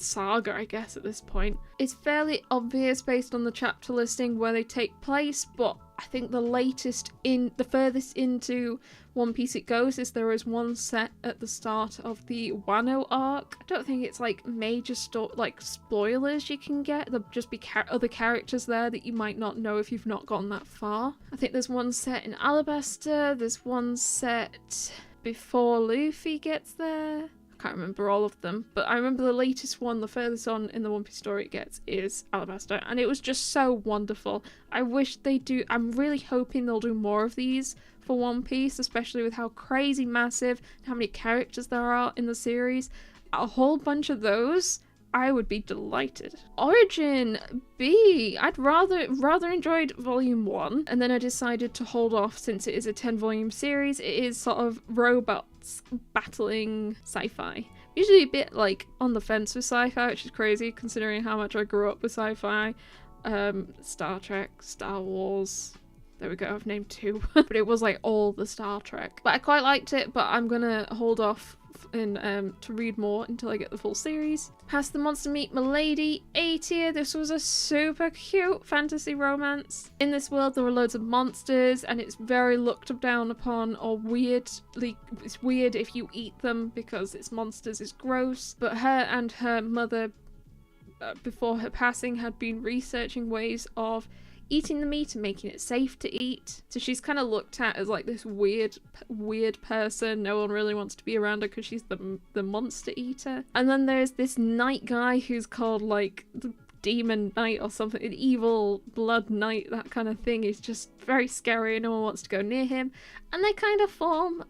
saga, I guess, at this point. It's fairly obvious based on the chapter listing where they take place, but I think the furthest into One Piece it goes is there is one set at the start of the Wano arc. I don't think it's like major spoilers you can get. There'll just be other characters there that you might not know if you've not gotten that far. I think there's one set in Alabasta, there's one set before Luffy gets there. I can't remember all of them, but I remember the latest one, the furthest on in the One Piece story it gets, is Alabasta, and it was just so wonderful. I wish they do. I'm really hoping they'll do more of these for One Piece, especially with how crazy massive and how many characters there are in the series. A whole bunch of those, I would be delighted. Origin B. I'd rather enjoyed volume 1, and then I decided to hold off since it is a 10-volume series. It is sort of robots battling sci-fi. Usually a bit like on the fence with sci-fi, which is crazy considering how much I grew up with sci-fi. Star Trek, Star Wars. There we go, I've named 2. But it was like all the Star Trek. But I quite liked it, but I'm gonna hold off to read more until I get the full series. Past the Monster Meet Milady, A tier. This was a super cute fantasy romance. In this world there are loads of monsters and it's very looked down upon, or it's weird if you eat them because it's monsters, it's gross. But her and her mother, before her passing, had been researching ways of eating the meat and making it safe to eat. So she's kind of looked at as like this weird person. No one really wants to be around her because she's the monster eater. And then there's this knight guy who's called like the demon knight or something, an evil blood knight, that kind of thing. He's just very scary and no one wants to go near him. And they kind of form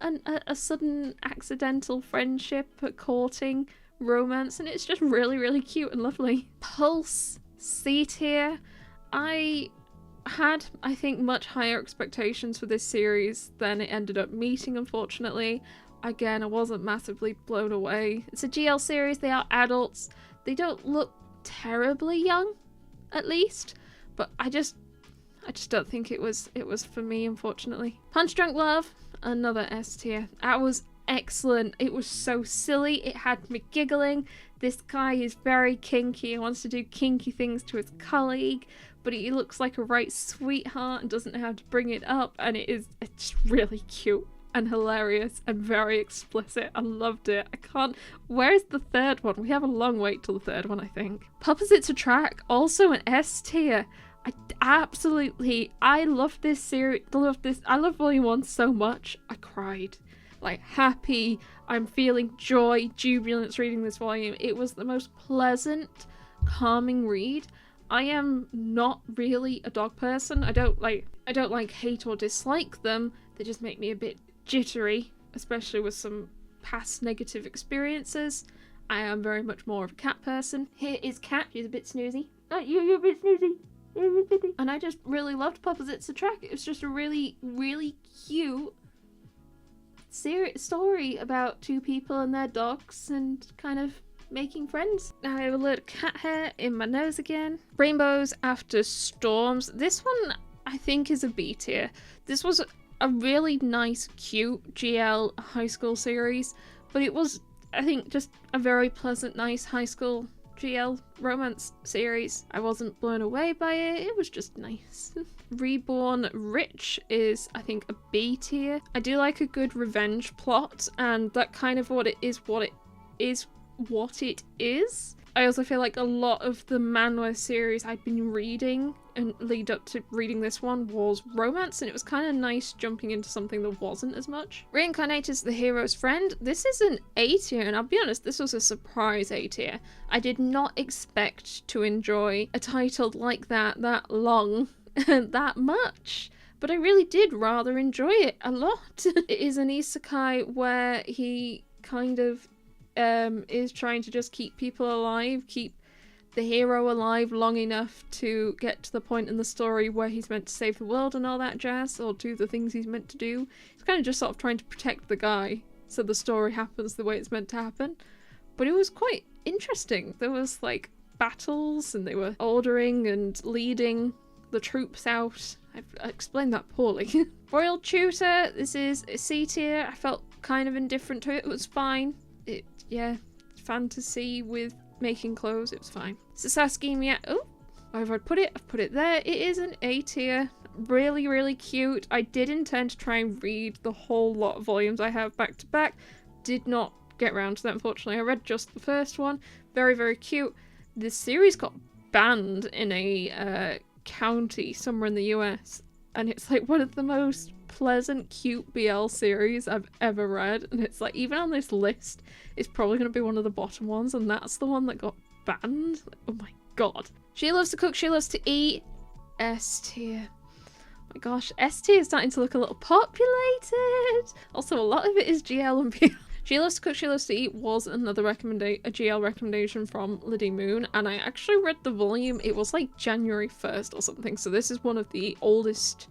a sudden accidental friendship, a courting romance, and it's just really, really cute and lovely. Pulse C tier. I had, I think, much higher expectations for this series than it ended up meeting, unfortunately. Again, I wasn't massively blown away. It's a GL series, they are adults. They don't look terribly young, at least, but I just don't think it was for me, unfortunately. Punch Drunk Love, another S tier. That was excellent. It was so silly, it had me giggling. This guy is very kinky and wants to do kinky things to his colleague, but he looks like a right sweetheart and doesn't know how to bring it up, and it's really cute and hilarious and very explicit. I loved it. Where's the third one? We have a long wait till the third one, I think. Opposites Attract, also an S tier. I love this series. I love volume 1 so much. I cried. Like, happy, I'm feeling joy, jubilance reading this volume. It was the most pleasant, calming read. I am not really a dog person. I don't like hate or dislike them. They just make me a bit jittery, especially with some past negative experiences. I am very much more of a cat person. Here is Cat. She's a bit snoozy. Oh, you're a bit snoozy. And I just really loved Opposites Attract. It was just a really, really cute story about two people and their dogs and kind of making friends. I have a load of cat hair in my nose again. Rainbows After Storms. This one I think is a B tier. This was a really nice, cute GL high school series, but it was, I think, just a very pleasant, nice high school GL romance series. I wasn't blown away by it. It was just nice. Reborn Rich is, I think, a B tier. I do like a good revenge plot, and that kind of what it is. I also feel like a lot of the manhwa series I'd been reading and lead up to reading this one was romance, and it was kind of nice jumping into something that wasn't as much. Reincarnated the Hero's Friend. This is an A tier, and I'll be honest, this was a surprise A tier. I did not expect to enjoy a title like that long, that much. But I really did rather enjoy it a lot. It is an isekai where he kind of is trying to just keep people alive, keep the hero alive long enough to get to the point in the story where he's meant to save the world and all that jazz, or do the things he's meant to do. He's kind of just sort of trying to protect the guy so the story happens the way it's meant to happen. But it was quite interesting. There was like battles and they were ordering and leading the troops out. I explained that poorly. Royal Tutor, this is a C tier. I felt kind of indifferent to it. It was fine. Yeah, fantasy with making clothes. It was fine. Sasaki Mia. Oh, wherever I'd put it, I've put it there. It is an A tier. Really, really cute. I did intend to try and read the whole lot of volumes I have back to back. Did not get around to that, unfortunately. I read just the first one. Very, very cute. This series got banned in a county somewhere in the US, and it's like one of the most pleasant, cute BL series I've ever read, and it's like, even on this list, it's probably going to be one of the bottom ones, and that's the one that got banned. Oh my god. She loves to cook, she loves to eat. S tier. Oh my gosh, S tier is starting to look a little populated. Also, a lot of it is GL and BL. She Loves to Cook, She Loves to Eat was another a GL recommendation from Liddy Moon, and I actually read the volume. It was like January 1st or something, so this is one of the oldest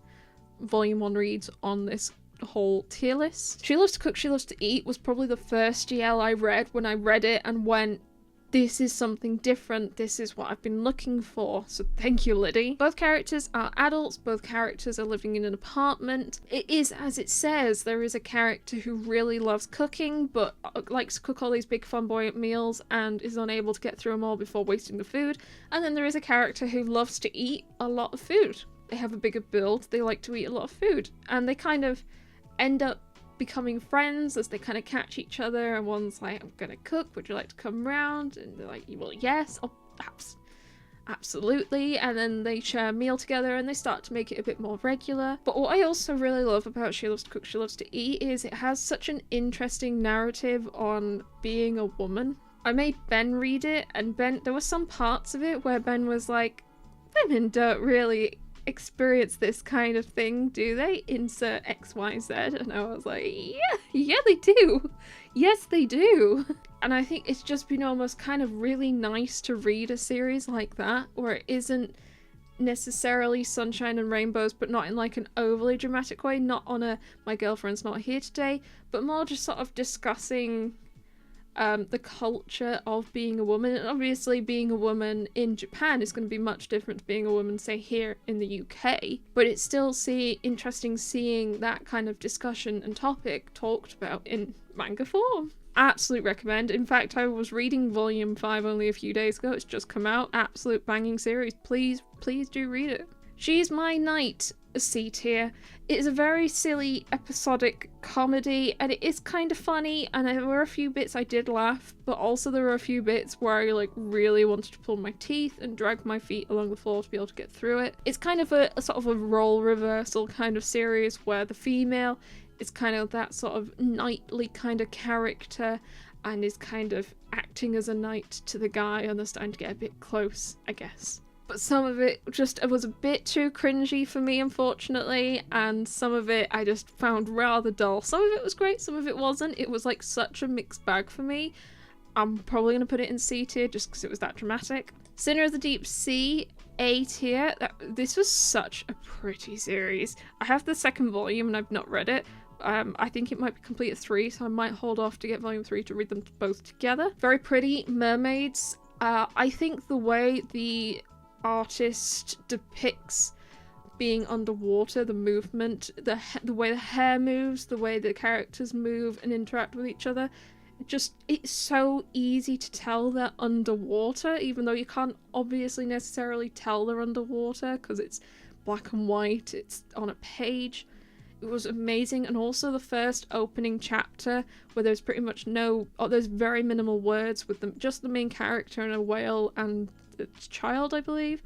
volume 1 reads on this whole tier list. She Loves to Cook, She Loves to Eat was probably the first GL I read when I read it and went, this is something different, this is what I've been looking for, so thank you, Liddy. Both characters are adults, both characters are living in an apartment. It is as it says, there is a character who really loves cooking, but likes to cook all these big flamboyant meals and is unable to get through them all before wasting the food. And then there is a character who loves to eat a lot of food. They have a bigger build, they like to eat a lot of food, and they kind of end up becoming friends as they kind of catch each other, and one's like, I'm gonna cook, would you like to come round? And they're like, well, yes, oh, absolutely. And then they share a meal together and they start to make it a bit more regular. But what I also really love about She Loves to Cook, She Loves to Eat is it has such an interesting narrative on being a woman. I made Ben read it, and Ben, there were some parts of it where Ben was like, women don't really experience this kind of thing, do they? Insert XYZ. And I was like, yeah they do. Yes they do. And I think it's just been almost kind of really nice to read a series like that, where it isn't necessarily sunshine and rainbows, but not in like an overly dramatic way, not on a my girlfriend's not here today, but more just sort of discussing the culture of being a woman. And obviously being a woman in Japan is going to be much different to being a woman, say, here in the UK, but it's still interesting seeing that kind of discussion and topic talked about in manga form. Absolute recommend. In fact, I was reading volume 5 only a few days ago. It's just come out. Absolute banging series. Please do read it. She's My Knight, a C tier. It is a very silly episodic comedy, and it is kind of funny, and there were a few bits I did laugh, but also there were a few bits where I like really wanted to pull my teeth and drag my feet along the floor to be able to get through it. It's kind of a sort of a role reversal kind of series where the female is kind of that sort of knightly kind of character and is kind of acting as a knight to the guy, and they're starting to get a bit close, I guess. But some of it it was a bit too cringy for me, unfortunately, and some of it I just found rather dull. Some of it was great, some of it wasn't. It was like such a mixed bag for me. I'm probably going to put it in C tier just because it was that dramatic. Sinner of the Deep Sea, A tier. This was such a pretty series. I have the second volume and I've not read it. I think it might be complete at 3, so I might hold off to get volume 3 to read them both together. Very pretty mermaids. I think the way the artist depicts being underwater, the movement, the way the hair moves, the way the characters move and interact with each other, it's so easy to tell they're underwater, even though you can't obviously necessarily tell they're underwater because it's black and white, it's on a page. It was amazing. And also the first opening chapter where there's pretty much there's very minimal words with just the main character and a whale and its child, I believe,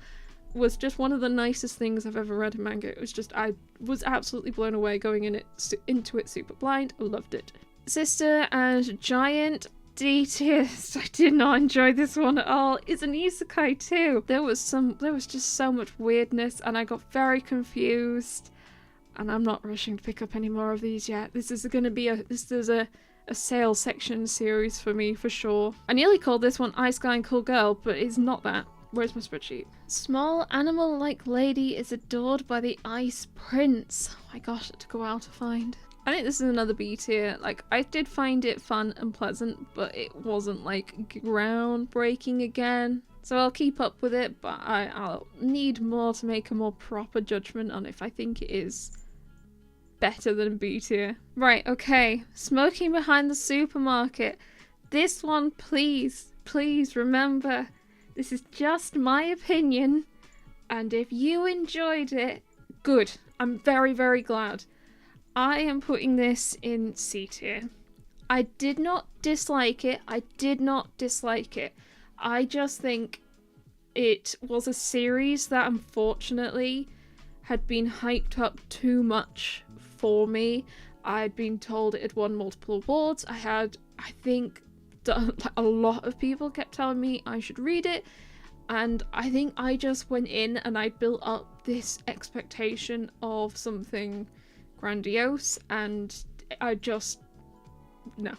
was just one of the nicest things I've ever read in manga. It was just, I was absolutely blown away going into it super blind. I loved it. Sister and Giant, D tier. I did not enjoy this one at all. It's an isekai too. There was just so much weirdness and I got very confused. And I'm not rushing to pick up any more of these yet. This is a sales section series for me, for sure. I nearly called this one Ice Guy and Cool Girl, but it's not that. Where's my spreadsheet? Small animal-like lady is adored by the Ice Prince. Oh my gosh, it took a while to find. I think this is another B tier. Like, I did find it fun and pleasant, but it wasn't like groundbreaking again. So I'll keep up with it, but I'll need more to make a more proper judgment on if I think it is better than B tier. Right, okay. Smoking Behind the Supermarket. This one, please please remember, this is just my opinion, and if you enjoyed it, good. I'm very, very glad. I am putting this in C tier. I did not dislike it. I just think it was a series that unfortunately had been hyped up too much for me. I'd been told it had won multiple awards. I think a lot of people kept telling me I should read it, and I think I just went in and I built up this expectation of something grandiose, and I just no.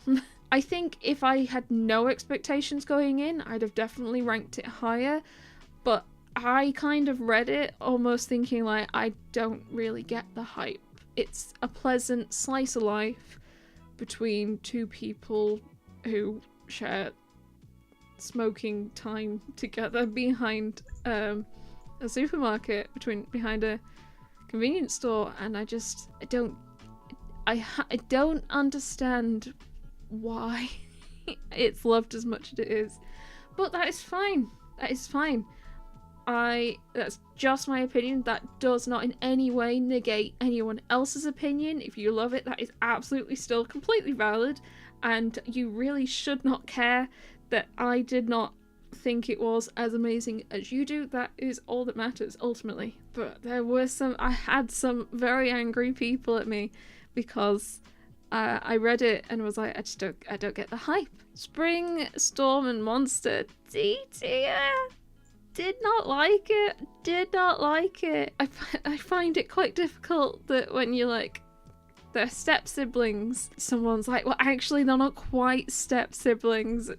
I think if I had no expectations going in, I'd have definitely ranked it higher, but I kind of read it almost thinking like, I don't really get the hype. It's a pleasant slice of life between two people who share smoking time together behind a supermarket, behind a convenience store, and I don't understand why it's loved as much as it is, but that is fine. That's just my opinion. That does not in any way negate anyone else's opinion. If you love it, that is absolutely still completely valid, and you really should not care that I did not think it was as amazing as you do. That is all that matters ultimately. But I had some very angry people at me because I read it and was like, I don't get the hype. Spring, Storm and Monster, D tier. Did not like it. I find it quite difficult that when you're like, they're step siblings, someone's like, well, actually, they're not quite step siblings.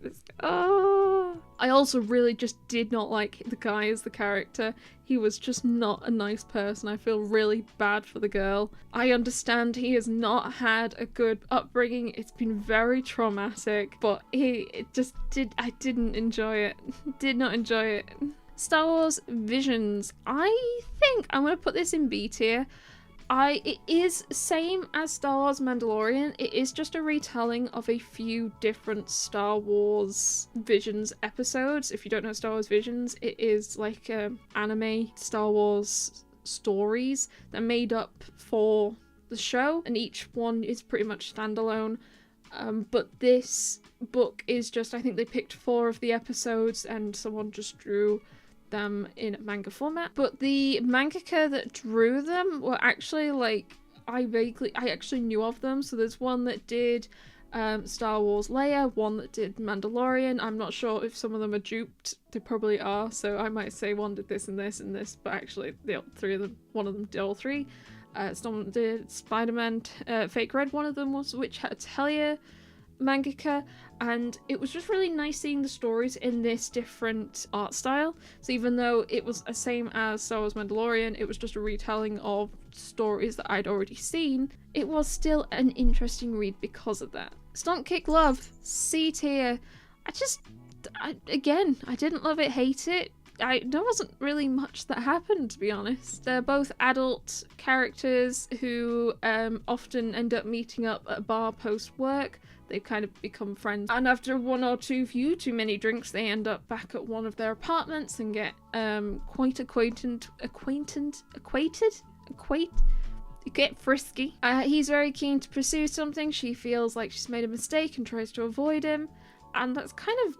Oh. I also really just did not like the guy as the character. He was just not a nice person. I feel really bad for the girl. I understand he has not had a good upbringing. It's been very traumatic, but I didn't enjoy it. Did not enjoy it. Star Wars Visions. I think I'm going to put this in B tier. It is same as Star Wars Mandalorian. It is just a retelling of a few different Star Wars Visions episodes. If you don't know Star Wars Visions, it is like anime Star Wars stories that are made up for the show, and each one is pretty much standalone. But this book is just, I think they picked 4 of the episodes and someone just drew them in manga format. But the mangaka that drew them were actually like, I actually knew of them. So there's one that did Star Wars Leia, one that did Mandalorian. I'm not sure if some of them are duped. They probably are. So I might say one did this and this and this, but actually one of them did all 3. Someone did Spider-Man Fake Red, one of them was Witch Hat Atelier mangaka, and it was just really nice seeing the stories in this different art style. So even though it was the same as Star Wars Mandalorian, it was just a retelling of stories that I'd already seen, it was still an interesting read because of that. Stunt Kick Love, C tier. I didn't love it, hate it. There wasn't really much that happened, to be honest. They're both adult characters who often end up meeting up at a bar post-work. They've kind of become friends, and after 1 or 2 too many drinks, they end up back at one of their apartments and get quite acquainted. Get frisky. He's very keen to pursue something. She feels like she's made a mistake and tries to avoid him, and that's kind of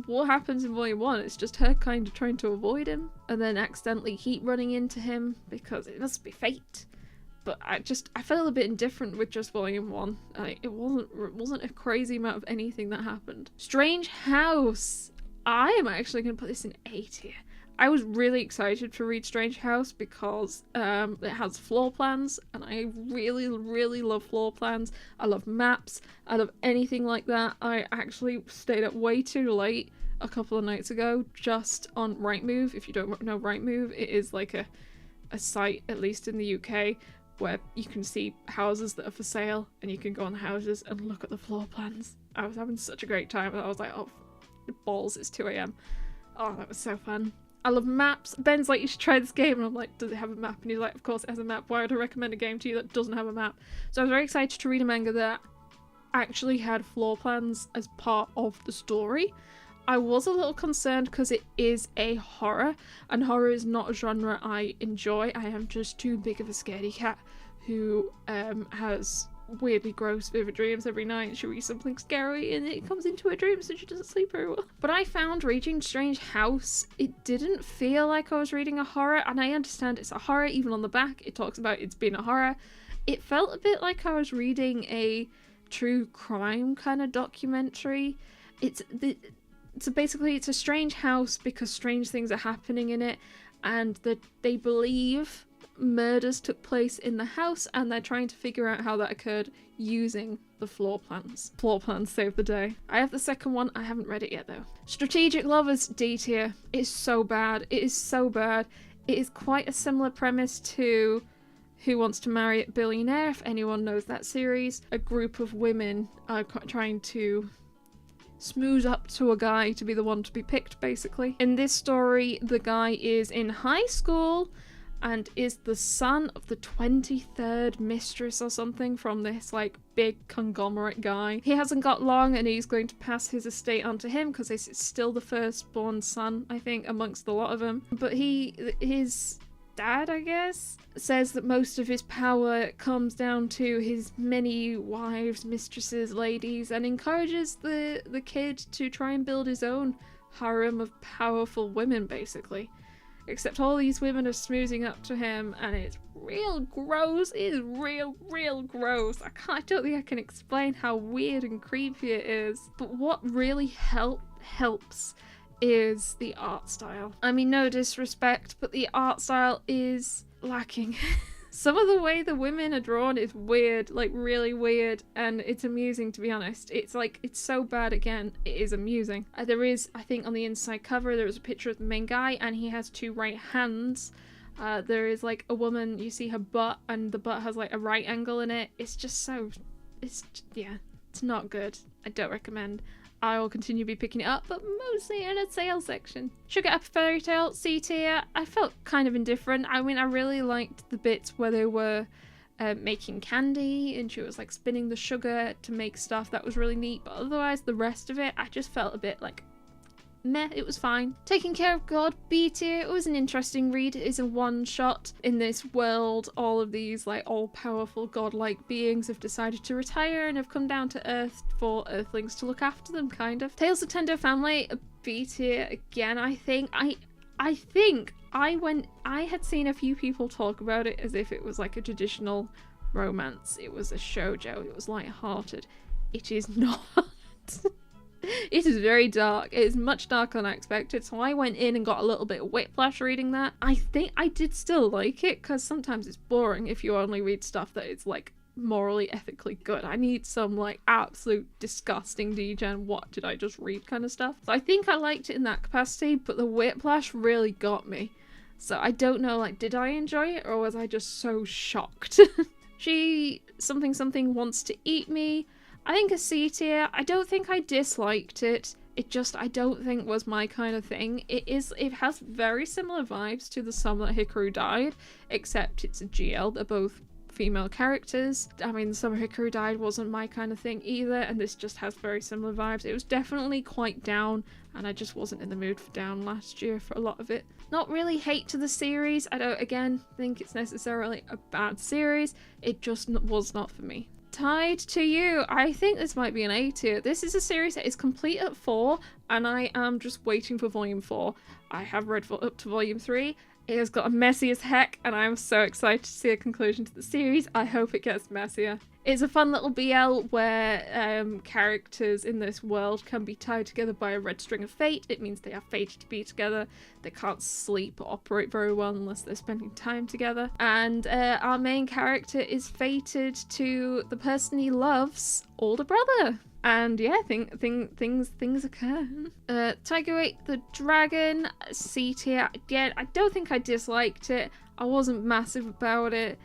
what happens in volume 1. It's just her kind of trying to avoid him and then accidentally keep running into him because it must be fate. But I felt a bit indifferent with just volume 1. It wasn't a crazy amount of anything that happened. Strange House. I am actually going to put this in A tier. I was really excited to read Strange House because it has floor plans, and I really, really love floor plans. I love maps. I love anything like that. I actually stayed up way too late a couple of nights ago just on Rightmove. If you don't know Rightmove, it is like a site, at least in the UK, where you can see houses that are for sale and you can go on the houses and look at the floor plans. I was having such a great time. I was like, oh, balls, it's 2 a.m. Oh, that was so fun. I love maps. Ben's like, you should try this game. And I'm like, does it have a map? And he's like, of course it has a map. Why would I recommend a game to you that doesn't have a map? So I was very excited to read a manga that actually had floor plans as part of the story. I was a little concerned because it is a horror, and horror is not a genre I enjoy. I am just too big of a scaredy cat who has weirdly gross vivid dreams every night. She reads something scary and it comes into her dream, so she doesn't sleep very well. But I found reading Strange House, it didn't feel like I was reading a horror, and I understand it's a horror. Even on the back it talks about it's been a horror. It felt a bit like I was reading a true crime kind of documentary. So basically it's a strange house because strange things are happening in it, and that they believe murders took place in the house, and they're trying to figure out how that occurred using the floor plans. Floor plans save the day. I have the second one. I haven't read it yet though. Strategic Lovers, D tier. It is so bad. It is so bad. It is quite a similar premise to Who Wants to Marry a Billionaire, if anyone knows that series. A group of women are trying to smooth up to a guy to be the one to be picked, basically. In this story, the guy is in high school and is the son of the 23rd mistress or something from this like big conglomerate guy. He hasn't got long and he's going to pass his estate on to him because he's still the firstborn son, I think, amongst a lot of them. But his dad, I guess, says that most of his power comes down to his many wives, mistresses, ladies, and encourages the kid to try and build his own harem of powerful women, basically. Except all these women are smoozing up to him, and it's real gross. It is real gross. I don't think I can explain how weird and creepy it is. But what really helps is the art style. I mean, no disrespect, but the art style is lacking. Some of the way the women are drawn is weird, like really weird, and it's amusing, to be honest. It's like, it's so bad, again, it is amusing. There is, I think on the inside cover, there is a picture of the main guy and he has two right hands. There is like a woman, you see her butt, and the butt has like a right angle in it. It's just so, yeah, it's not good. I don't recommend. I will continue to be picking it up, but mostly in a sale section. Sugar Apple Fairy Tale, C tier. I felt kind of indifferent. I mean, I really liked the bits where they were making candy and she was like spinning the sugar to make stuff. That was really neat, but otherwise the rest of it, I just felt a bit like meh. It was fine. Taking Care of God, B tier. It was an interesting read. It is a one-shot. In this world, all of these like all-powerful godlike beings have decided to retire and have come down to Earth for Earthlings to look after them, kind of. Tales of Tender Family, a B tier again. I think I had seen a few people talk about it as if it was like a traditional romance. It was a shoujo. It was light-hearted. It is not. It is very dark. It is much darker than I expected, so I went in and got a little bit of whiplash reading that. I think I did still like it, because sometimes it's boring if you only read stuff that is like morally, ethically good. I need some like absolute disgusting degen, what did I just read kind of stuff. So I think I liked it in that capacity, but the whiplash really got me. So I don't know, like, did I enjoy it or was I just so shocked? She something wants to eat me. I think a C tier. I don't think I disliked it. It just, I don't think was my kind of thing. It has very similar vibes to The Summer That Hikaru Died, except it's a GL. They're both female characters. I mean, The Summer Hikaru Died wasn't my kind of thing either, and this just has very similar vibes. It was definitely quite down, and I just wasn't in the mood for down last year for a lot of it. Not really hate to the series. I don't, again, think it's necessarily a bad series. It just was not for me. Tied to You. I think this might be an A tier. This is a series that is complete at 4, and I am just waiting for volume 4. I have read up to volume 3. It has got a messy as heck, and I'm so excited to see a conclusion to the series. I hope it gets messier. It's a fun little BL where characters in this world can be tied together by a red string of fate. It means they are fated to be together. They can't sleep or operate very well unless they're spending time together. And our main character is fated to the person he loves' older brother. And yeah, things occur. Tiger Ate the Dragon, C tier. Again, I don't think I disliked it. I wasn't massive about it.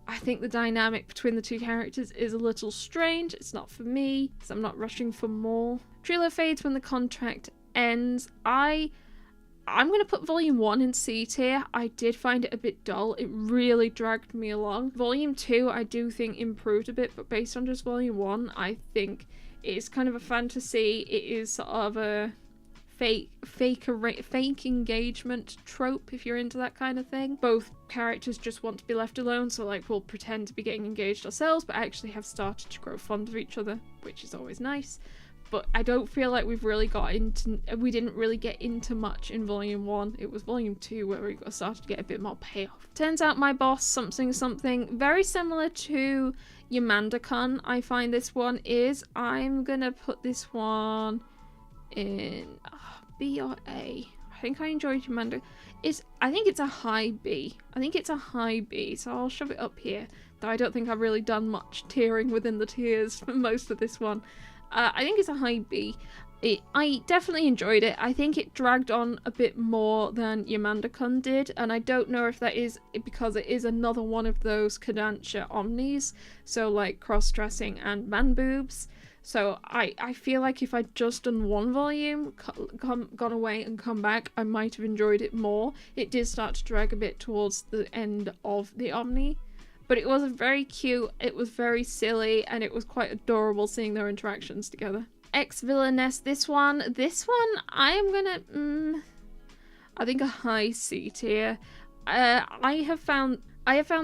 I think the dynamic between the two characters is a little strange. It's not for me, so I'm not rushing for more. True Love Fades When the Contract Ends. I'm going to put volume 1 in C tier. I did find it a bit dull. It really dragged me along. Volume 2 I do think improved a bit, but based on just volume 1, I think it's kind of a fantasy. It is sort of a fake engagement trope, if you're into that kind of thing. Both characters just want to be left alone, so like we'll pretend to be getting engaged ourselves but actually have started to grow fond of each other, which is always nice. But I don't feel like we didn't really get into much in volume 1. It was volume 2 where we started to get a bit more payoff. Turns out my boss something very similar to Yamanda-kun. I find this one is, I'm gonna put this one in B or A. I think I enjoyed Yamanda. I think it's a high B. So I'll shove it up here. Though I don't think I've really done much tiering within the tiers for most of this one. I think it's a high B. I definitely enjoyed it. I think it dragged on a bit more than Yamanda-kun did, and I don't know if that is because it is another one of those Kodansha omnis, so like cross-dressing and man boobs. So I feel like if I'd just done one volume, gone away and come back, I might have enjoyed it more. It did start to drag a bit towards the end of the omni. But it was very cute, it was very silly, and it was quite adorable seeing their interactions together. Villainess, this one, I am gonna, I think a high C tier. I have found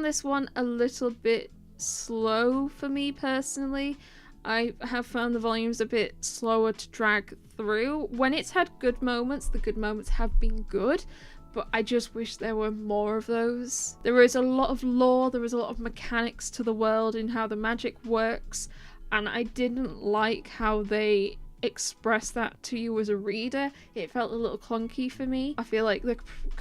this one a little bit slow for me personally. I have found the volumes a bit slower to drag through. When it's had good moments, the good moments have been good. But I just wish there were more of those. There is a lot of lore, there is a lot of mechanics to the world and how the magic works, and I didn't like how they expressed that to you as a reader. It felt a little clunky for me. I feel like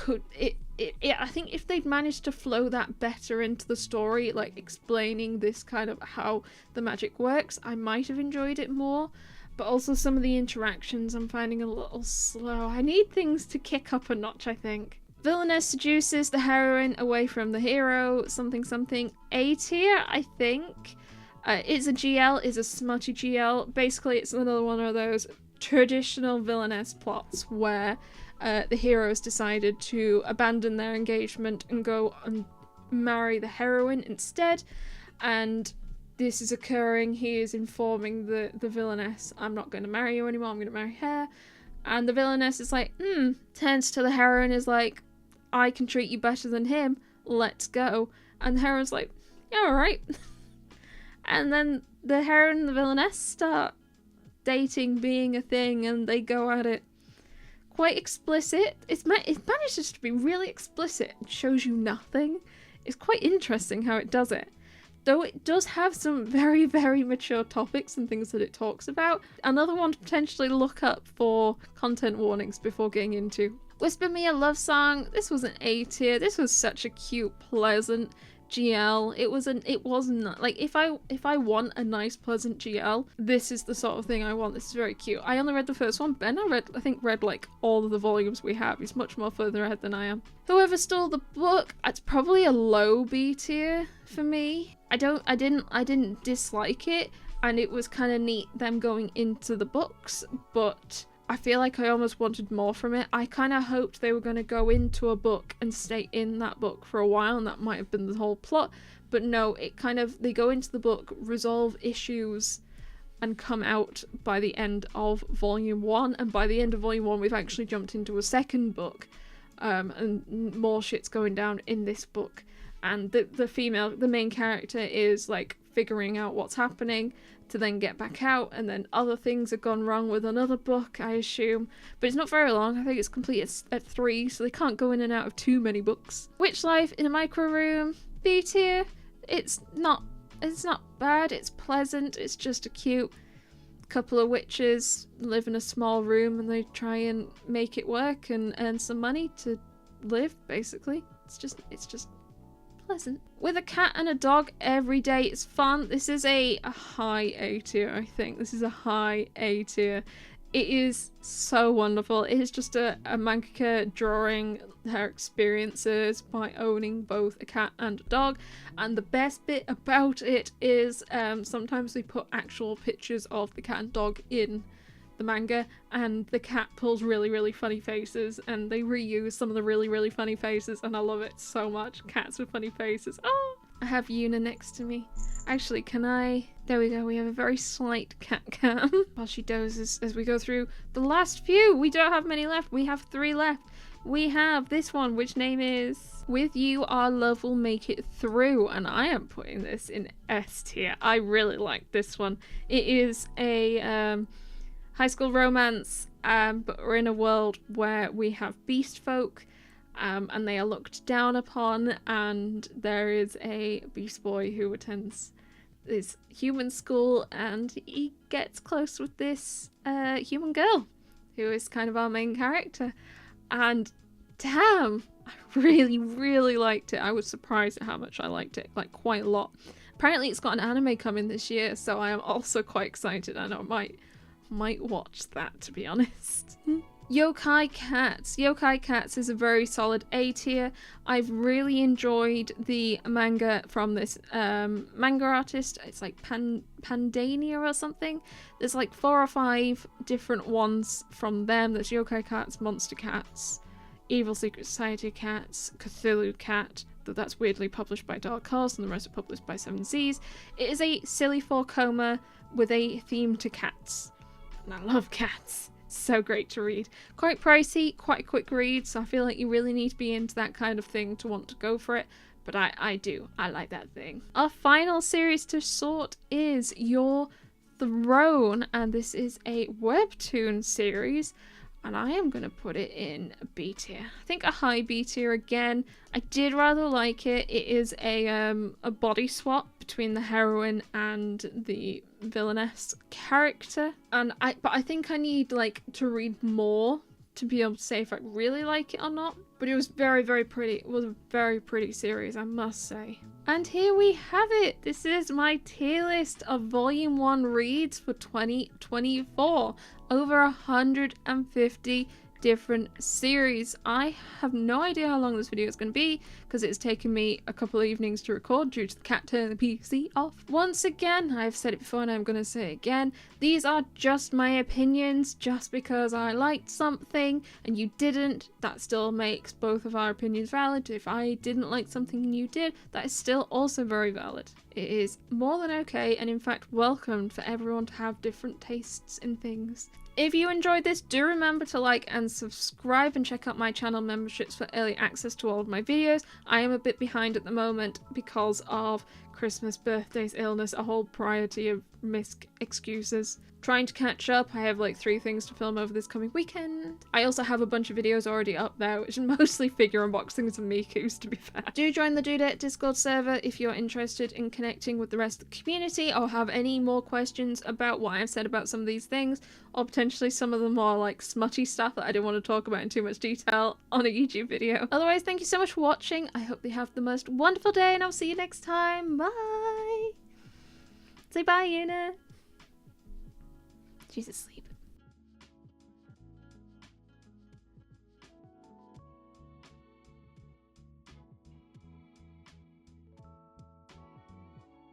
I think if they'd managed to flow that better into the story, like explaining this kind of how the magic works, I might have enjoyed it more. But also some of the interactions I'm finding a little slow. I need things to kick up a notch, I think. Villainess seduces the heroine away from the hero, something. A tier, I think. It's a GL, it's a smutty GL. Basically, it's another one of those traditional Villainess plots where the heroes decided to abandon their engagement and go and marry the heroine instead. And this is occurring, he is informing the villainess, I'm not going to marry you anymore, I'm going to marry her. And the villainess is like, turns to the heroine, is like, I can treat you better than him, let's go. And the heroine's like, yeah, alright. And then the heroine and the villainess start dating, being a thing, and they go at it. Quite explicit. It manages to be really explicit. It shows you nothing. It's quite interesting how it does it. Though it does have some very, very mature topics and things that it talks about. Another one to potentially look up for content warnings before getting into. Whisper Me a Love Song. This was an A tier. This was such a cute, pleasant GL. It wasn't like if I want a nice, pleasant GL, this is the sort of thing I want. This is very cute. I only read the first one. Ben, I think read like all of the volumes we have. He's much more further ahead than I am. Whoever Stole the Book. It's probably a low B tier for me. I didn't dislike it, and it was kind of neat them going into the books, but I feel like I almost wanted more from it. I kind of hoped they were going to go into a book and stay in that book for a while, and that might have been the whole plot, but no, they go into the book, resolve issues, and come out by the end of volume 1, and by the end of volume 1 we've actually jumped into a second book, and more shit's going down in this book. And the main character is like figuring out what's happening to then get back out, and then other things have gone wrong with another book, I assume. But it's not very long. I think it's complete at 3, so they can't go in and out of too many books. Witch Life in a Micro Room, B tier. It's not bad, it's pleasant, it's just a cute couple of witches live in a small room and they try and make it work and earn some money to live, basically. It's just pleasant. With a cat and a dog every day, it's fun. This is a high A tier, I think. This is a high A tier. It is so wonderful. It is just a mangaka drawing her experiences by owning both a cat and a dog. And the best bit about it is sometimes they put actual pictures of the cat and dog in the manga, and the cat pulls really, really funny faces, and they reuse some of the really, really funny faces, and I love it so much. Cats with funny faces. Oh! I have Yuna next to me. Actually, can I... There we go, we have a very slight cat cam while she dozes as we go through the last few. We don't have many left, we have 3 left. We have this one, which name is With You Our Love Will Make It Through, and I am putting this in S tier. I really like this one. It is a high school romance, but we're in a world where we have beast folk, and they are looked down upon, and there is a beast boy who attends this human school, and he gets close with this human girl who is kind of our main character. And damn, I really liked it. I was surprised at how much I liked it, like quite a lot. Apparently it's got an anime coming this year, so I am also quite excited, and I might watch that, to be honest. Yokai Cats. Yokai Cats is a very solid A tier. I've really enjoyed the manga from this manga artist. It's like Pandania or something. There's like 4 or 5 different ones from them. There's Yokai Cats, Monster Cats, Evil Secret Society Cats, Cthulhu Cat. That's weirdly published by Dark Horse, and the rest are published by 7 Seas. It is a silly 4-coma with a theme to cats. And I love cats. So great to read. Quite pricey, quite a quick read, so I feel like you really need to be into that kind of thing to want to go for it. But I do. I like that thing. Our final series to sort is Your Throne, and this is a Webtoon series, and I am going to put it in a B tier. I think a high B tier again. I did rather like it. It is a body swap between the heroine and the Villainess character, and I think I need like to read more to be able to say if I really like it or not. But it was very pretty. It was a very pretty series, I must say. And here we have it. This is my tier list of Volume 1 reads for 2024. Over 150 different series. I have no idea how long this video is going to be because it's taken me a couple of evenings to record due to the cat turning the PC off. Once again, I've said it before and I'm going to say it again, these are just my opinions. Just because I liked something and you didn't, that still makes both of our opinions valid. If I didn't like something and you did, that is still also very valid. It is more than okay, and in fact welcomed, for everyone to have different tastes in things. If you enjoyed this, do remember to like and subscribe, and check out my channel memberships for early access to all of my videos. I am a bit behind at the moment because of Christmas, birthdays, illness, a whole variety of excuses. Trying to catch up. I have like 3 things to film over this coming weekend. I also have a bunch of videos already up there, which are mostly figure unboxings and Miku's, to be fair. Do join the Dudette Discord server if you're interested in connecting with the rest of the community, or have any more questions about what I've said about some of these things, or potentially some of the more like smutty stuff that I don't want to talk about in too much detail on a YouTube video. Otherwise, thank you so much for watching. I hope you have the most wonderful day, and I'll see you next time. Bye! Say bye, Una! She's asleep.